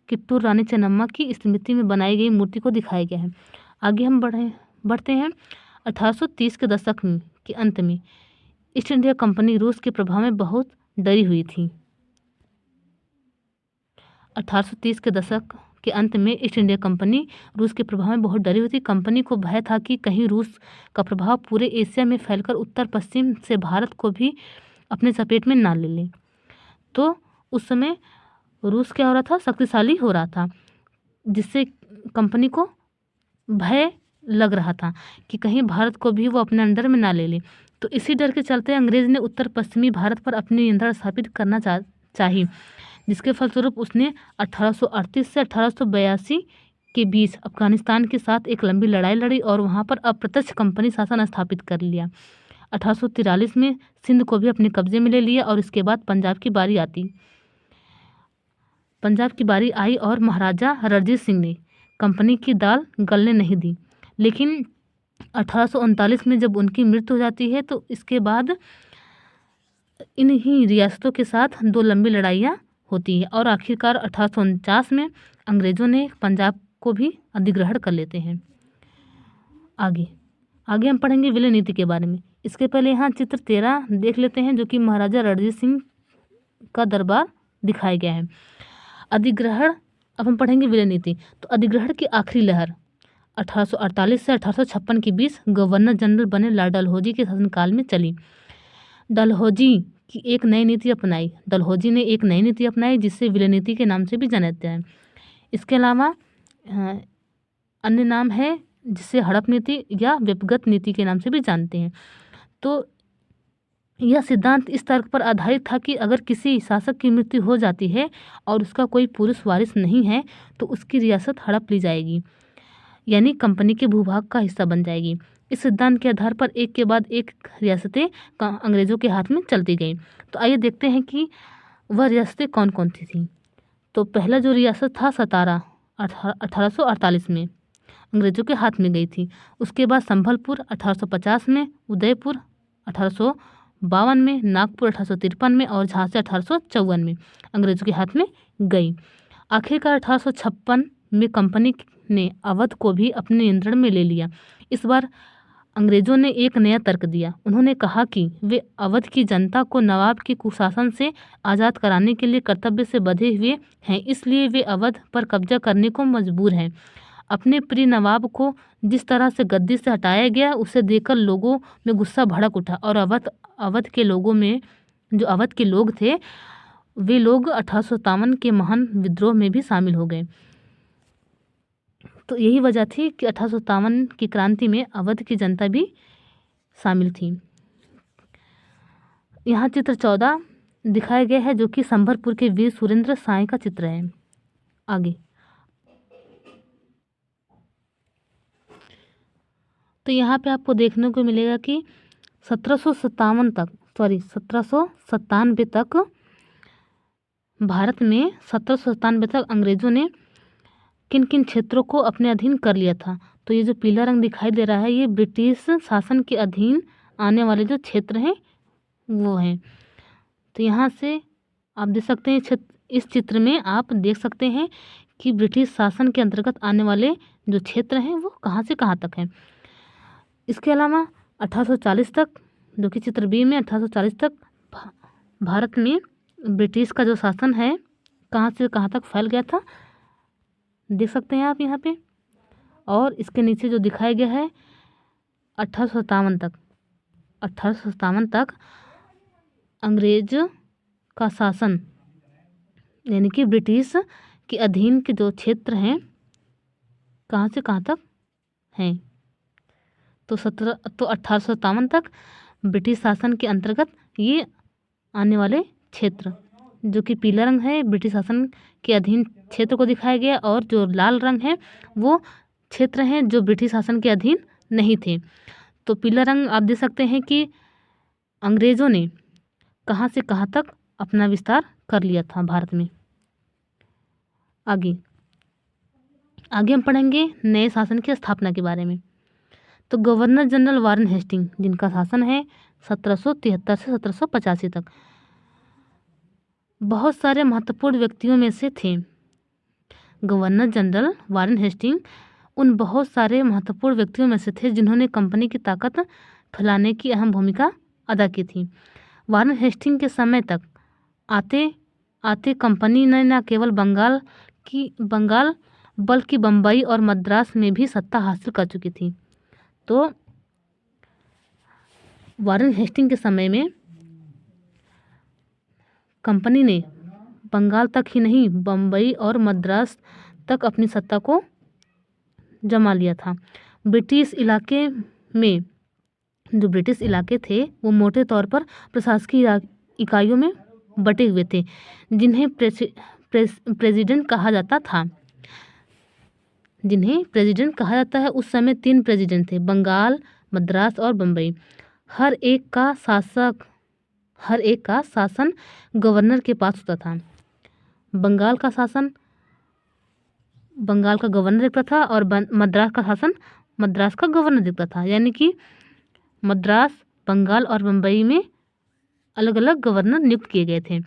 A: कित्तूर रानी चेन्नम्मा की स्मृति में बनाई गई मूर्ति को दिखाया गया है। आगे हम बढ़ते हैं। 1830 के दशक के अंत में ईस्ट इंडिया कंपनी रूस के प्रभाव में बहुत डरी हुई थी। 1830 के दशक के अंत में ईस्ट इंडिया कंपनी रूस के प्रभाव में बहुत डरी हुई थी। कंपनी को भय था कि कहीं रूस का प्रभाव पूरे एशिया में फैलकर उत्तर पश्चिम से भारत को भी अपने चपेट में ना ले ले। तो उस समय रूस क्या हो रहा था, शक्तिशाली हो रहा था, जिससे कंपनी को भय लग रहा था कि कहीं भारत को भी वो अपने अंडर में ना ले ले। तो इसी डर के चलते अंग्रेज ने उत्तर पश्चिमी भारत पर अपनी नियंत्रण स्थापित करना चाहिए, जिसके फलस्वरूप उसने 1838 से 1882 के बीच अफगानिस्तान के साथ एक लंबी लड़ाई लड़ी और वहाँ पर अप्रत्यक्ष कंपनी शासन स्थापित कर लिया। 1843 में सिंध को भी अपने कब्जे में ले लिया और इसके बाद पंजाब की बारी आई और महाराजा रणजीत सिंह ने कंपनी की दाल गलने नहीं दी। लेकिन 1839 में जब उनकी मृत्यु हो जाती है तो इसके बाद इन्हीं रियासतों के साथ 2 लंबी लड़ाइयाँ होती है और आखिरकार 1849 में अंग्रेज़ों ने पंजाब को भी अधिग्रहण कर लेते हैं। आगे हम पढ़ेंगे विलय नीति के बारे में। इसके पहले यहाँ चित्र 13 देख लेते हैं, जो कि महाराजा रणजीत सिंह का दरबार दिखाया गया है। अधिग्रहण, अब हम पढ़ेंगे विलय नीति। तो अधिग्रहण की आखिरी लहर 1848 से 1856 के बीच गवर्नर जनरल बने लॉर्ड डलहौजी के शासनकाल में चली। डलहौजी ने एक नई नीति अपनाई जिसे विलय नीति के नाम से भी जाना जाता है। इसके अलावा अन्य नाम है जिसे हड़प नीति या व्यक्तिगत नीति के नाम से भी जानते हैं। तो यह सिद्धांत इस तर्क पर आधारित था कि अगर किसी शासक की मृत्यु हो जाती है और उसका कोई पुरुष वारिस नहीं है तो उसकी रियासत हड़प ली जाएगी, यानी कंपनी के भूभाग का हिस्सा बन जाएगी। इस सिद्धांत के आधार पर एक के बाद एक रियासतें अंग्रेज़ों के हाथ में चलती गईं। तो आइए देखते हैं कि वह रियासतें कौन कौन सी थीं। तो पहला जो रियासत था सतारा 1848 में अंग्रेज़ों के हाथ में गई थी। उसके बाद संभलपुर 1850 में, उदयपुर 1852 में, नागपुर 1853 में और झांसी 1854 में अंग्रेज़ों के हाथ में गई। आखिरकार 1856 में कंपनी ने अवध को भी अपने नियंत्रण में ले लिया। इस बार अंग्रेज़ों ने एक नया तर्क दिया। उन्होंने कहा कि वे अवध की जनता को नवाब के कुशासन से आज़ाद कराने के लिए कर्तव्य से बंधे हुए हैं, इसलिए वे अवध पर कब्जा करने को मजबूर हैं। अपने प्रिय नवाब को जिस तरह से गद्दी से हटाया गया उसे देखकर लोगों में गुस्सा भड़क उठा और अवध के लोग थे वे लोग 1857 के महान विद्रोह में भी शामिल हो गए। तो यही वजह थी कि 1857 की क्रांति में अवध की जनता भी शामिल थी। यहाँ चित्र 14 दिखाया गया है, जो कि संबलपुर के वीर सुरेंद्र साय का चित्र है। आगे तो यहाँ पे आपको देखने को मिलेगा कि 1797 तक भारत में 1797 तक अंग्रेज़ों ने किन किन क्षेत्रों को अपने अधीन कर लिया था। तो ये जो पीला रंग दिखाई दे रहा है ये ब्रिटिश शासन के अधीन आने वाले जो क्षेत्र हैं वो हैं। तो यहाँ से आप देख सकते हैं, इस चित्र में आप देख सकते हैं कि ब्रिटिश शासन के अंतर्गत आने वाले जो क्षेत्र हैं वो कहाँ से कहाँ तक हैं। इसके अलावा 1840 तक, जो कि चित्र बी में 1840 तक भारत में ब्रिटिश का जो शासन है कहाँ से कहाँ तक फैल गया था, देख सकते हैं आप यहाँ पे। और इसके नीचे जो दिखाया गया है 1857 तक अंग्रेज का शासन यानी कि ब्रिटिश के अधीन के जो क्षेत्र हैं कहाँ से कहाँ तक हैं। तो 1857 तक ब्रिटिश शासन के अंतर्गत ये आने वाले क्षेत्र, जो कि पीला रंग है ब्रिटिश शासन के अधीन क्षेत्र को दिखाया गया और जो लाल रंग है वो क्षेत्र हैं जो ब्रिटिश शासन के अधीन नहीं थे। तो पीला रंग आप देख सकते हैं कि अंग्रेज़ों ने कहाँ से कहाँ तक अपना विस्तार कर लिया था भारत में। आगे हम पढ़ेंगे नए शासन की स्थापना के बारे में। तो गवर्नर जनरल वारेन हेस्टिंग, जिनका शासन है 1773 से 1785 तक, बहुत सारे महत्वपूर्ण व्यक्तियों में से थे। गवर्नर जनरल वारेन हेस्टिंग उन बहुत सारे महत्वपूर्ण व्यक्तियों में से थे जिन्होंने कंपनी की ताकत फैलाने की अहम भूमिका अदा की थी। वारेन हेस्टिंग के समय तक आते आते कंपनी ने न केवल बंगाल बल्कि बम्बई और मद्रास में भी सत्ता हासिल कर चुकी थी। तो वारेन हेस्टिंग के समय में कंपनी ने बंगाल तक ही नहीं बम्बई और मद्रास तक अपनी सत्ता को जमा लिया था। ब्रिटिश इलाके थे वो मोटे तौर पर प्रशासकीय इकाइयों में बटे हुए थे, जिन्हें प्रेसिडेंट कहा जाता था। उस समय 3 प्रेसिडेंट थे, बंगाल, मद्रास और बम्बई। हर एक का शासन गवर्नर के पास होता था। बंगाल का गवर्नर देखता था और मद्रास का शासन मद्रास का गवर्नर देखता था। यानी कि मद्रास, बंगाल और बम्बई में अलग अलग गवर्नर नियुक्त किए गए थे।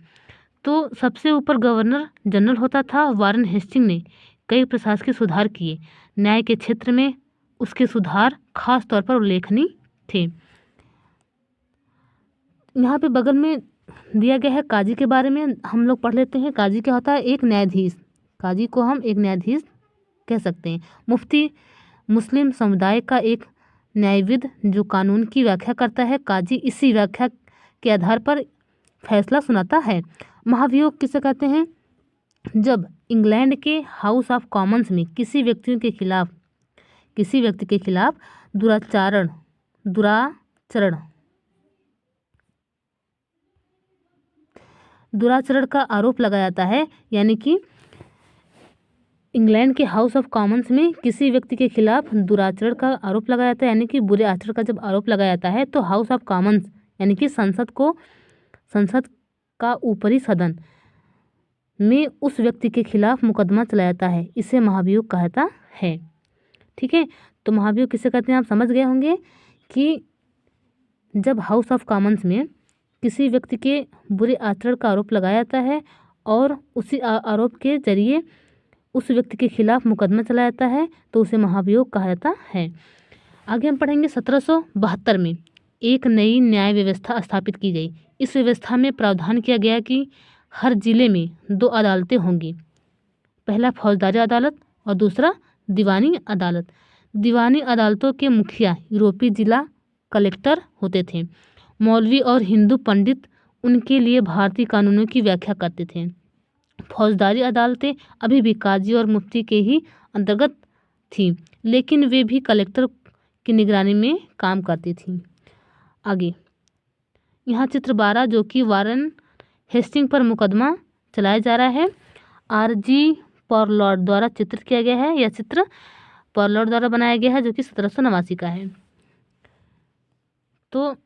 A: तो सबसे ऊपर गवर्नर जनरल होता था। वारेन हेस्टिंग ने कई प्रशासकीय सुधार किए। न्याय के क्षेत्र में उसके सुधार खास तौर पर उल्लेखनीय थे। यहाँ पे बगल में दिया गया है काजी के बारे में, हम लोग पढ़ लेते हैं। काजी क्या होता है? एक न्यायाधीश। काजी को हम एक न्यायाधीश कह सकते हैं। मुफ्ती मुस्लिम समुदाय का एक न्यायविद जो कानून की व्याख्या करता है। काजी इसी व्याख्या के आधार पर फैसला सुनाता है। महाभियोग किसे कहते हैं? जब इंग्लैंड के हाउस ऑफ कॉमन्स में किसी व्यक्ति के खिलाफ दुराचरण का आरोप लगाया जाता है। यानी कि इंग्लैंड के हाउस ऑफ कॉमन्स में किसी व्यक्ति के खिलाफ दुराचरण का आरोप लगाया जाता है, यानी कि बुरे आचरण का जब आरोप लगाया जाता है, तो हाउस ऑफ कॉमन्स यानी कि संसद का ऊपरी सदन में उस व्यक्ति के खिलाफ मुकदमा चलाया जाता है। इसे महाभियोग कहा जाता है। ठीक है, तो महाभियोग किसे कहते हैं आप समझ गए होंगे कि जब हाउस ऑफ कॉमन्स में किसी व्यक्ति के बुरे आचरण का आरोप लगाया जाता है और उसी आरोप के जरिए उस व्यक्ति के खिलाफ मुकदमा चलाया जाता है, तो उसे महाभियोग कहा जाता है। आगे हम पढ़ेंगे 1772 में एक नई न्याय व्यवस्था स्थापित की गई। इस व्यवस्था में प्रावधान किया गया कि हर जिले में 2 अदालतें होंगी। पहला फौजदारी अदालत और दूसरा दीवानी अदालत। दीवानी अदालतों के मुखिया यूरोपीय जिला कलेक्टर होते थे। मौलवी और हिंदू पंडित उनके लिए भारतीय कानूनों की व्याख्या करते थे। फौजदारी अदालतें अभी भी काजी और मुफ्ती के ही अंतर्गत थीं, लेकिन वे भी कलेक्टर की निगरानी में काम करती थीं। आगे यहाँ चित्र 12 जो कि वारेन हेस्टिंग पर मुकदमा चलाया जा रहा है, आरजी पॉरलॉर्ड द्वारा चित्रित किया गया है। यह चित्र पॉरलॉर्ड द्वारा बनाया गया है जो कि 1789 का है। तो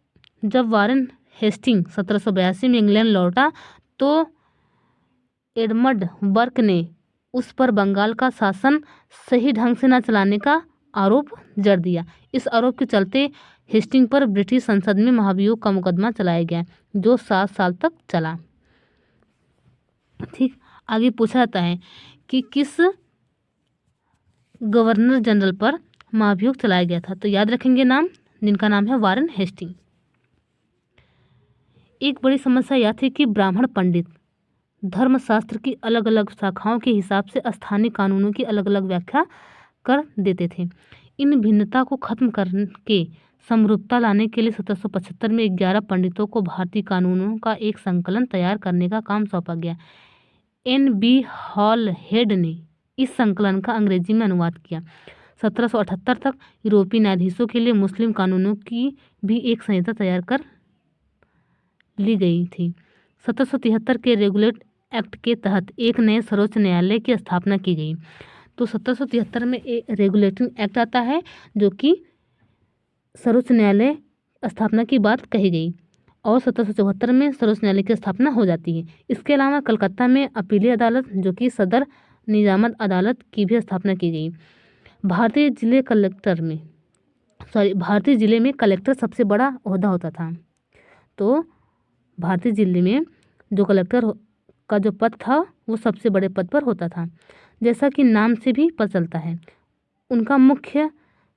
A: जब वारेन हेस्टिंग 1782 में इंग्लैंड लौटा तो एडमंड बर्क ने उस पर बंगाल का शासन सही ढंग से न चलाने का आरोप जड़ दिया। इस आरोप के चलते हेस्टिंग पर ब्रिटिश संसद में महाभियोग का मुकदमा चलाया गया जो 7 साल तक चला। ठीक, आगे पूछा जाता है कि किस गवर्नर जनरल पर महाभियोग चलाया गया था, तो याद रखेंगे नाम, जिनका नाम है वारेन हेस्टिंग। एक बड़ी समस्या यह थी कि ब्राह्मण पंडित धर्मशास्त्र की अलग अलग शाखाओं के हिसाब से स्थानीय कानूनों की अलग अलग व्याख्या कर देते थे। इन भिन्नता को खत्म करके समरूपता लाने के लिए 1775 में 11 पंडितों को भारतीय कानूनों का एक संकलन तैयार करने का काम सौंपा गया। NB हॉलहेड ने इस संकलन का अंग्रेजी में अनुवाद किया। 1778 तक यूरोपीय न्यायाधीशों के लिए मुस्लिम कानूनों की भी एक संहिता तैयार कर ली गई थी। 1773 के रेगुलेट एक्ट के तहत एक नए सर्वोच्च न्यायालय की स्थापना की गई। तो 1773 में एक रेगुलेटिंग एक्ट आता है जो कि सर्वोच्च न्यायालय स्थापना की बात कही गई और 1774 में सर्वोच्च न्यायालय की स्थापना हो जाती है। इसके अलावा कलकत्ता में अपीली अदालत जो कि सदर निजामत अदालत की भी स्थापना की गई। भारतीय जिले में कलेक्टर सबसे बड़ा ओहदा होता था। तो भारतीय जिले में जो कलेक्टर का जो पद था वो सबसे बड़े पद पर होता था, जैसा कि नाम से भी पता चलता है। उनका मुख्य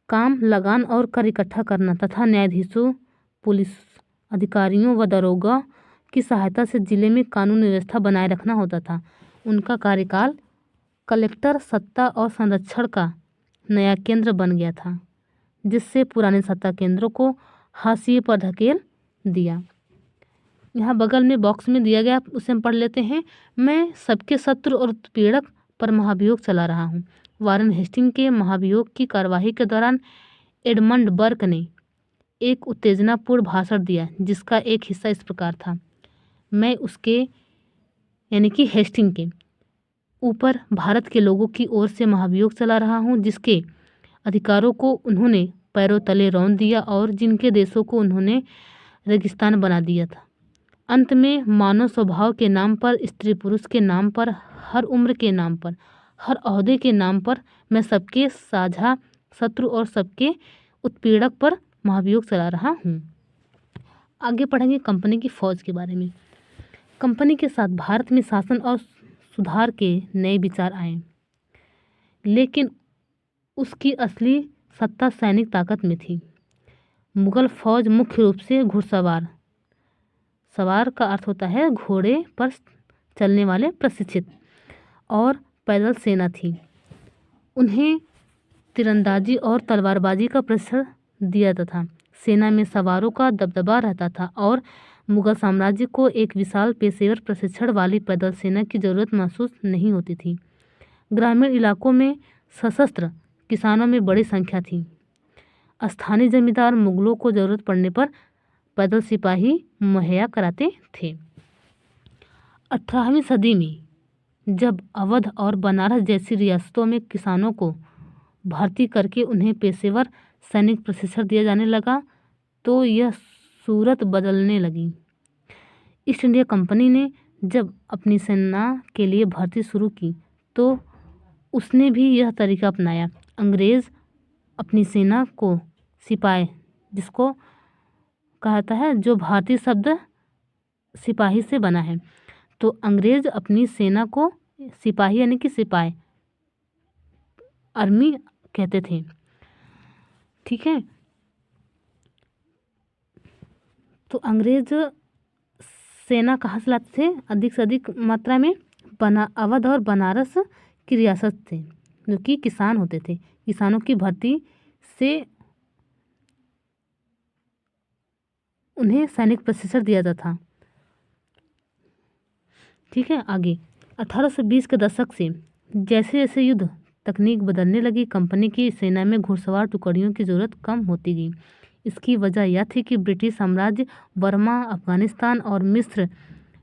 A: काम लगान और कर इकट्ठा करना तथा न्यायाधीशों, पुलिस अधिकारियों व दरोगा की सहायता से जिले में कानून व्यवस्था बनाए रखना होता था। उनका कार्यकाल कलेक्टर सत्ता और संरक्षण का नया केंद्र बन गया था, जिससे पुराने सत्ता केंद्रों को हाशिए पर धकेल दिया। यहाँ बगल में बॉक्स में दिया गया, उसे हम पढ़ लेते हैं। मैं सबके शत्रु और उत्पीड़क पर महाभियोग चला रहा हूँ। वारेन हेस्टिंग के महाभियोग की कार्यवाही के दौरान एडमंड बर्क ने एक उत्तेजनापूर्ण भाषण दिया, जिसका एक हिस्सा इस प्रकार था। मैं उसके यानी कि हेस्टिंग के ऊपर भारत के लोगों की ओर से महाभियोग चला रहा हूँ, जिसके अधिकारों को उन्होंने पैरों तले रौंद दिया और जिनके देशों को उन्होंने रेगिस्तान बना दिया था। अंत में मानव स्वभाव के नाम पर, स्त्री पुरुष के नाम पर, हर उम्र के नाम पर, हर ओहदे के नाम पर मैं सबके साझा शत्रु और सबके उत्पीड़क पर महाभियोग चला रहा हूँ। आगे पढ़ेंगे कंपनी की फौज के बारे में। कंपनी के साथ भारत में शासन और सुधार के नए विचार आए, लेकिन उसकी असली सत्ता सैनिक ताकत में थी। मुगल फौज मुख्य रूप से घुड़सवार, सवार का अर्थ होता है घोड़े पर चलने वाले प्रशिक्षित, और पैदल सेना थी। उन्हें तीरंदाजी और तलवारबाजी का प्रशिक्षण दिया जाता था। सेना में सवारों का दबदबा रहता था और मुगल साम्राज्य को एक विशाल पेशेवर प्रशिक्षण वाली पैदल सेना की जरूरत महसूस नहीं होती थी। ग्रामीण इलाकों में सशस्त्र किसानों में बड़ी संख्या थी। स्थानीय जमींदार मुगलों को जरूरत पड़ने पर पैदल सिपाही मुहैया कराते थे। 18वीं सदी में जब अवध और बनारस जैसी रियासतों में किसानों को भर्ती करके उन्हें पेशेवर सैनिक प्रशिक्षण दिया जाने लगा, तो यह सूरत बदलने लगी। ईस्ट इंडिया कंपनी ने जब अपनी सेना के लिए भर्ती शुरू की तो उसने भी यह तरीका अपनाया। अंग्रेज़ अपनी सेना को सिपाही, जिसको कहा जाता है, जो भारतीय शब्द सिपाही से बना है, तो अंग्रेज़ अपनी सेना को सिपाही यानी कि सिपाही, आर्मी कहते थे। ठीक है, तो अंग्रेज सेना कहाँ से लाते थे? अधिक से अधिक मात्रा में अवध और बनारस की रियासत थे, जो कि किसान होते थे। किसानों की भर्ती से उन्हें सैनिक प्रशिक्षण दिया जाता था। ठीक है, आगे 1820 के दशक से जैसे जैसे युद्ध तकनीक बदलने लगी, कंपनी की सेना में घुड़सवार टुकड़ियों की ज़रूरत कम होती गई। इसकी वजह यह थी कि ब्रिटिश साम्राज्य बर्मा, अफगानिस्तान और मिस्र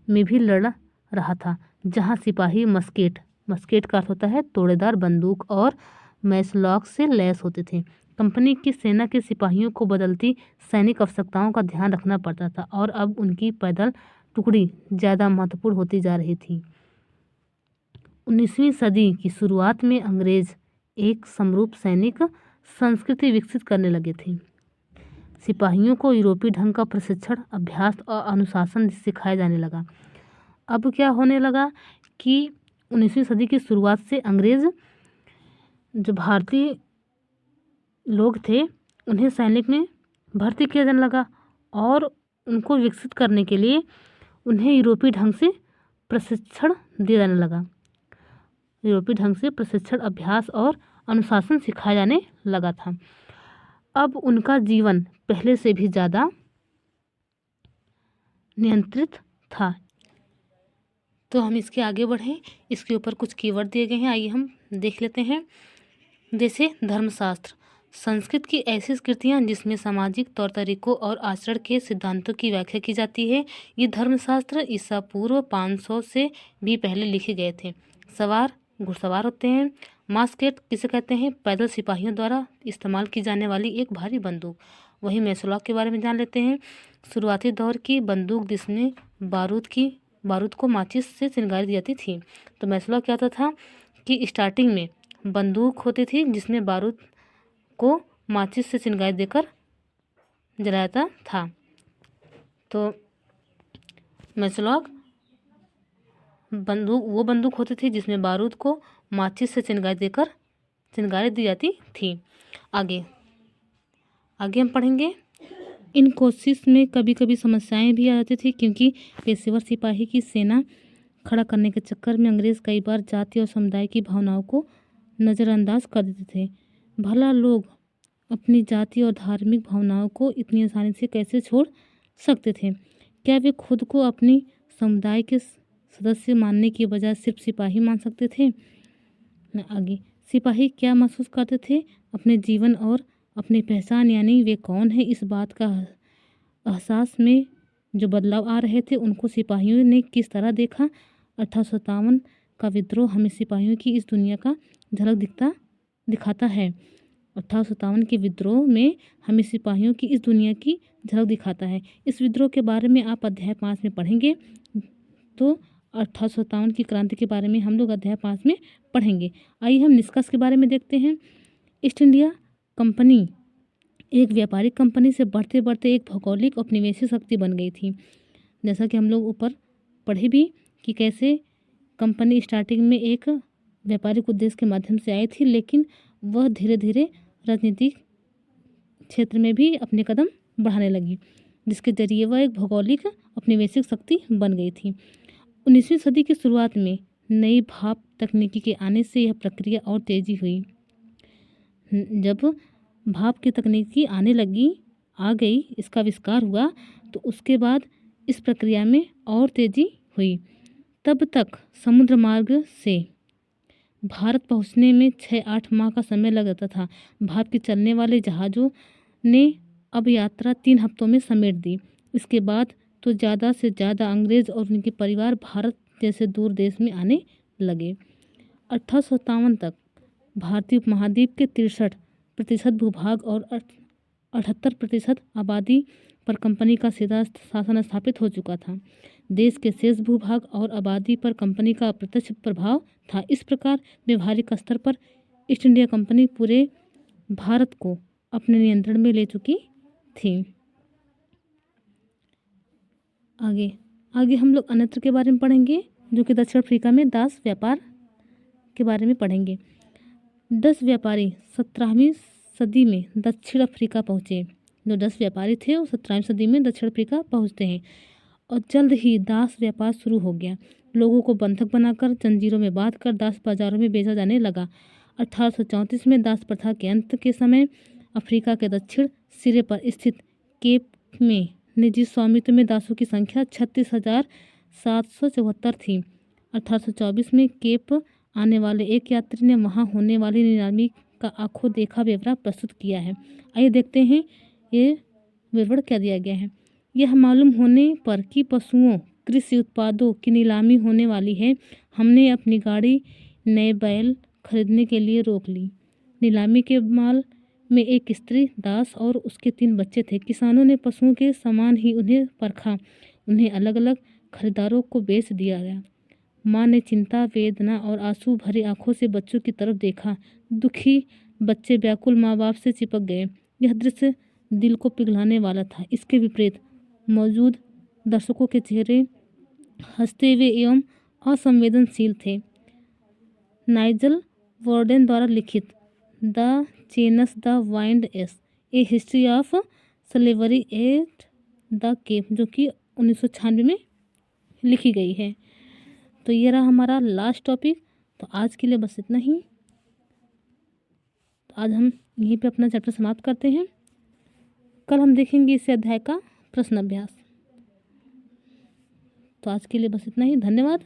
A: में भी लड़ रहा था, जहां सिपाही मस्केट का अर्थ होता है तोड़ेदार बंदूक और मैचलॉक से लैस होते थे। कंपनी की सेना के सिपाहियों को बदलती सैनिक आवश्यकताओं का ध्यान रखना पड़ता था और अब उनकी पैदल टुकड़ी ज़्यादा महत्वपूर्ण होती जा रही थी। 19वीं सदी की शुरुआत में अंग्रेज एक समरूप सैनिक संस्कृति विकसित करने लगे थे। सिपाहियों को यूरोपीय ढंग का प्रशिक्षण, अभ्यास और अनुशासन सिखाया जाने लगा। अब क्या होने लगा कि 19वीं सदी की शुरुआत से अंग्रेज जो भारतीय लोग थे उन्हें सैनिक में भर्ती किया जाने लगा और उनको विकसित करने के लिए उन्हें यूरोपीय ढंग से प्रशिक्षण दिया जाने लगा। यूरोपीय ढंग से प्रशिक्षण, अभ्यास और अनुशासन सिखाया जाने लगा था। अब उनका जीवन पहले से भी ज़्यादा नियंत्रित था। तो हम इसके आगे बढ़ें, इसके ऊपर कुछ कीवर्ड दिए गए हैं, आइए हम देख लेते हैं। जैसे धर्मशास्त्र, संस्कृत की ऐसी कृतियाँ जिसमें सामाजिक तौर तरीकों और आचरण के सिद्धांतों की व्याख्या की जाती है। ये धर्मशास्त्र ईसा पूर्व 500 से भी पहले लिखे गए थे। सवार, घुड़सवार होते हैं। मास्केट किसे कहते हैं? पैदल सिपाहियों द्वारा इस्तेमाल की जाने वाली एक भारी बंदूक। वहीं मैचलॉक के बारे में जान लेते हैं। शुरुआती दौर की बंदूक जिसमें बारूद को माचिस से चिंगारी दी जाती थी। तो मैचलॉक क्या होता था कि स्टार्टिंग में बंदूक होती थी जिसमें बारूद को माचिस से चिंगारी देकर जलाया जाता था। तो मैचलॉक वो बंदूक होती थी जिसमें बारूद को माचिस से चिंगारी दी जाती थी। आगे हम पढ़ेंगे। इन कोशिश में कभी कभी समस्याएं भी आ जाती थी, क्योंकि पेशेवर सिपाही की सेना खड़ा करने के चक्कर में अंग्रेज कई बार जाति और समुदाय की भावनाओं को नज़रअंदाज कर देते थे। भला लोग अपनी जाति और धार्मिक भावनाओं को इतनी आसानी से कैसे छोड़ सकते थे? क्या वे खुद को अपनी समुदाय के सदस्य मानने की बजाय सिर्फ सिपाही मान सकते थे? आगे, सिपाही क्या महसूस करते थे? अपने जीवन और अपनी पहचान यानी वे कौन है, इस बात का एहसास में जो बदलाव आ रहे थे उनको सिपाहियों ने किस तरह देखा। 1857 का विद्रोह हमें सिपाहियों की इस दुनिया का झलक दिखाता है। 1857 के विद्रोह में हमें सिपाहियों की इस दुनिया की झलक दिखाता है। इस विद्रोह के बारे में आप अध्याय 5 में पढ़ेंगे। तो 1857 की क्रांति के बारे में हम लोग अध्याय 5 में पढ़ेंगे। आइए हम निष्कर्ष के बारे में देखते हैं। ईस्ट इंडिया कंपनी एक व्यापारिक कंपनी से बढ़ते बढ़ते एक भौगोलिक औपनिवेशिक शक्ति बन गई थी। जैसा कि हम लोग ऊपर पढ़े भी कि कैसे कंपनी स्टार्टिंग में एक व्यापारिक उद्देश्य के माध्यम से आई थी, लेकिन वह धीरे धीरे राजनीतिक क्षेत्र में भी अपने कदम बढ़ाने लगी, जिसके जरिए वह एक भौगोलिक औपनिवेशिक शक्ति बन गई थी। 19वीं सदी की शुरुआत में नई भाप तकनीकी के आने से यह प्रक्रिया और तेजी हुई। जब भाप की तकनीकी आ गई, इसका आविष्कार हुआ, तो उसके बाद इस प्रक्रिया में और तेजी हुई। तब तक समुद्र मार्ग से भारत पहुंचने में 6-8 माह का समय लग जाता था। भाप के चलने वाले जहाज़ों ने अब यात्रा 3 हफ्तों में समेट दी। इसके बाद तो ज़्यादा से ज़्यादा अंग्रेज़ और उनके परिवार भारत जैसे दूर देश में आने लगे। 1857 तक भारतीय उपमहाद्वीप के 63% भूभाग और 78% आबादी पर कंपनी का सीधा शासन स्थापित हो चुका था। देश के शेष भूभाग और आबादी पर कंपनी का अप्रत्यक्ष प्रभाव था। इस प्रकार व्यवहारिक स्तर पर ईस्ट इंडिया कंपनी पूरे भारत को अपने नियंत्रण में ले चुकी थी। आगे हम लोग अन्यत्र के बारे में पढ़ेंगे, जो कि दक्षिण अफ्रीका में दास व्यापार के बारे में पढ़ेंगे। 10 व्यापारी 17वीं सदी में दक्षिण अफ्रीका पहुँचे। जो 10 व्यापारी थे वो 17वीं सदी में दक्षिण अफ्रीका पहुँचते हैं और जल्द ही दास व्यापार शुरू हो गया। लोगों को बंधक बनाकर जंजीरों में बांधकर दास बाजारों में बेचा जाने लगा। 1834 में दास प्रथा के अंत के समय अफ्रीका के दक्षिण सिरे पर स्थित केप में निजी स्वामित्व में दासों की संख्या 36,774 थी। 1824 में केप आने वाले एक यात्री ने वहां होने वाली नीलामी का आंखों देखा ब्यौरा प्रस्तुत किया है। आइए देखते हैं ये विवरण क्या दिया गया है। यह मालूम होने पर कि पशुओं कृषि उत्पादों की नीलामी होने वाली है, हमने अपनी गाड़ी नए बैल खरीदने के लिए रोक ली। नीलामी के माल में एक स्त्री दास और उसके 3 बच्चे थे। किसानों ने पशुओं के समान ही उन्हें परखा, उन्हें अलग अलग खरीदारों को बेच दिया गया। माँ ने चिंता, वेदना और आंसू भरी आंखों से बच्चों की तरफ देखा। दुखी बच्चे व्याकुल माँ बाप से चिपक गए। यह दृश्य दिल को पिघलाने वाला था। इसके विपरीत मौजूद दर्शकों के चेहरे हंसते हुए एवं असंवेदनशील थे। नाइजल वार्डन द्वारा लिखित the chains the wild S a history of slavery at the Cape, जो कि 1996 में लिखी गई है। तो ये रहा हमारा लास्ट टॉपिक। तो आज के लिए बस इतना ही। तो आज हम यहीं पे अपना चैप्टर समाप्त करते हैं। कल हम देखेंगे इस अध्याय का प्रश्न अभ्यास। तो आज के लिए बस इतना ही। धन्यवाद।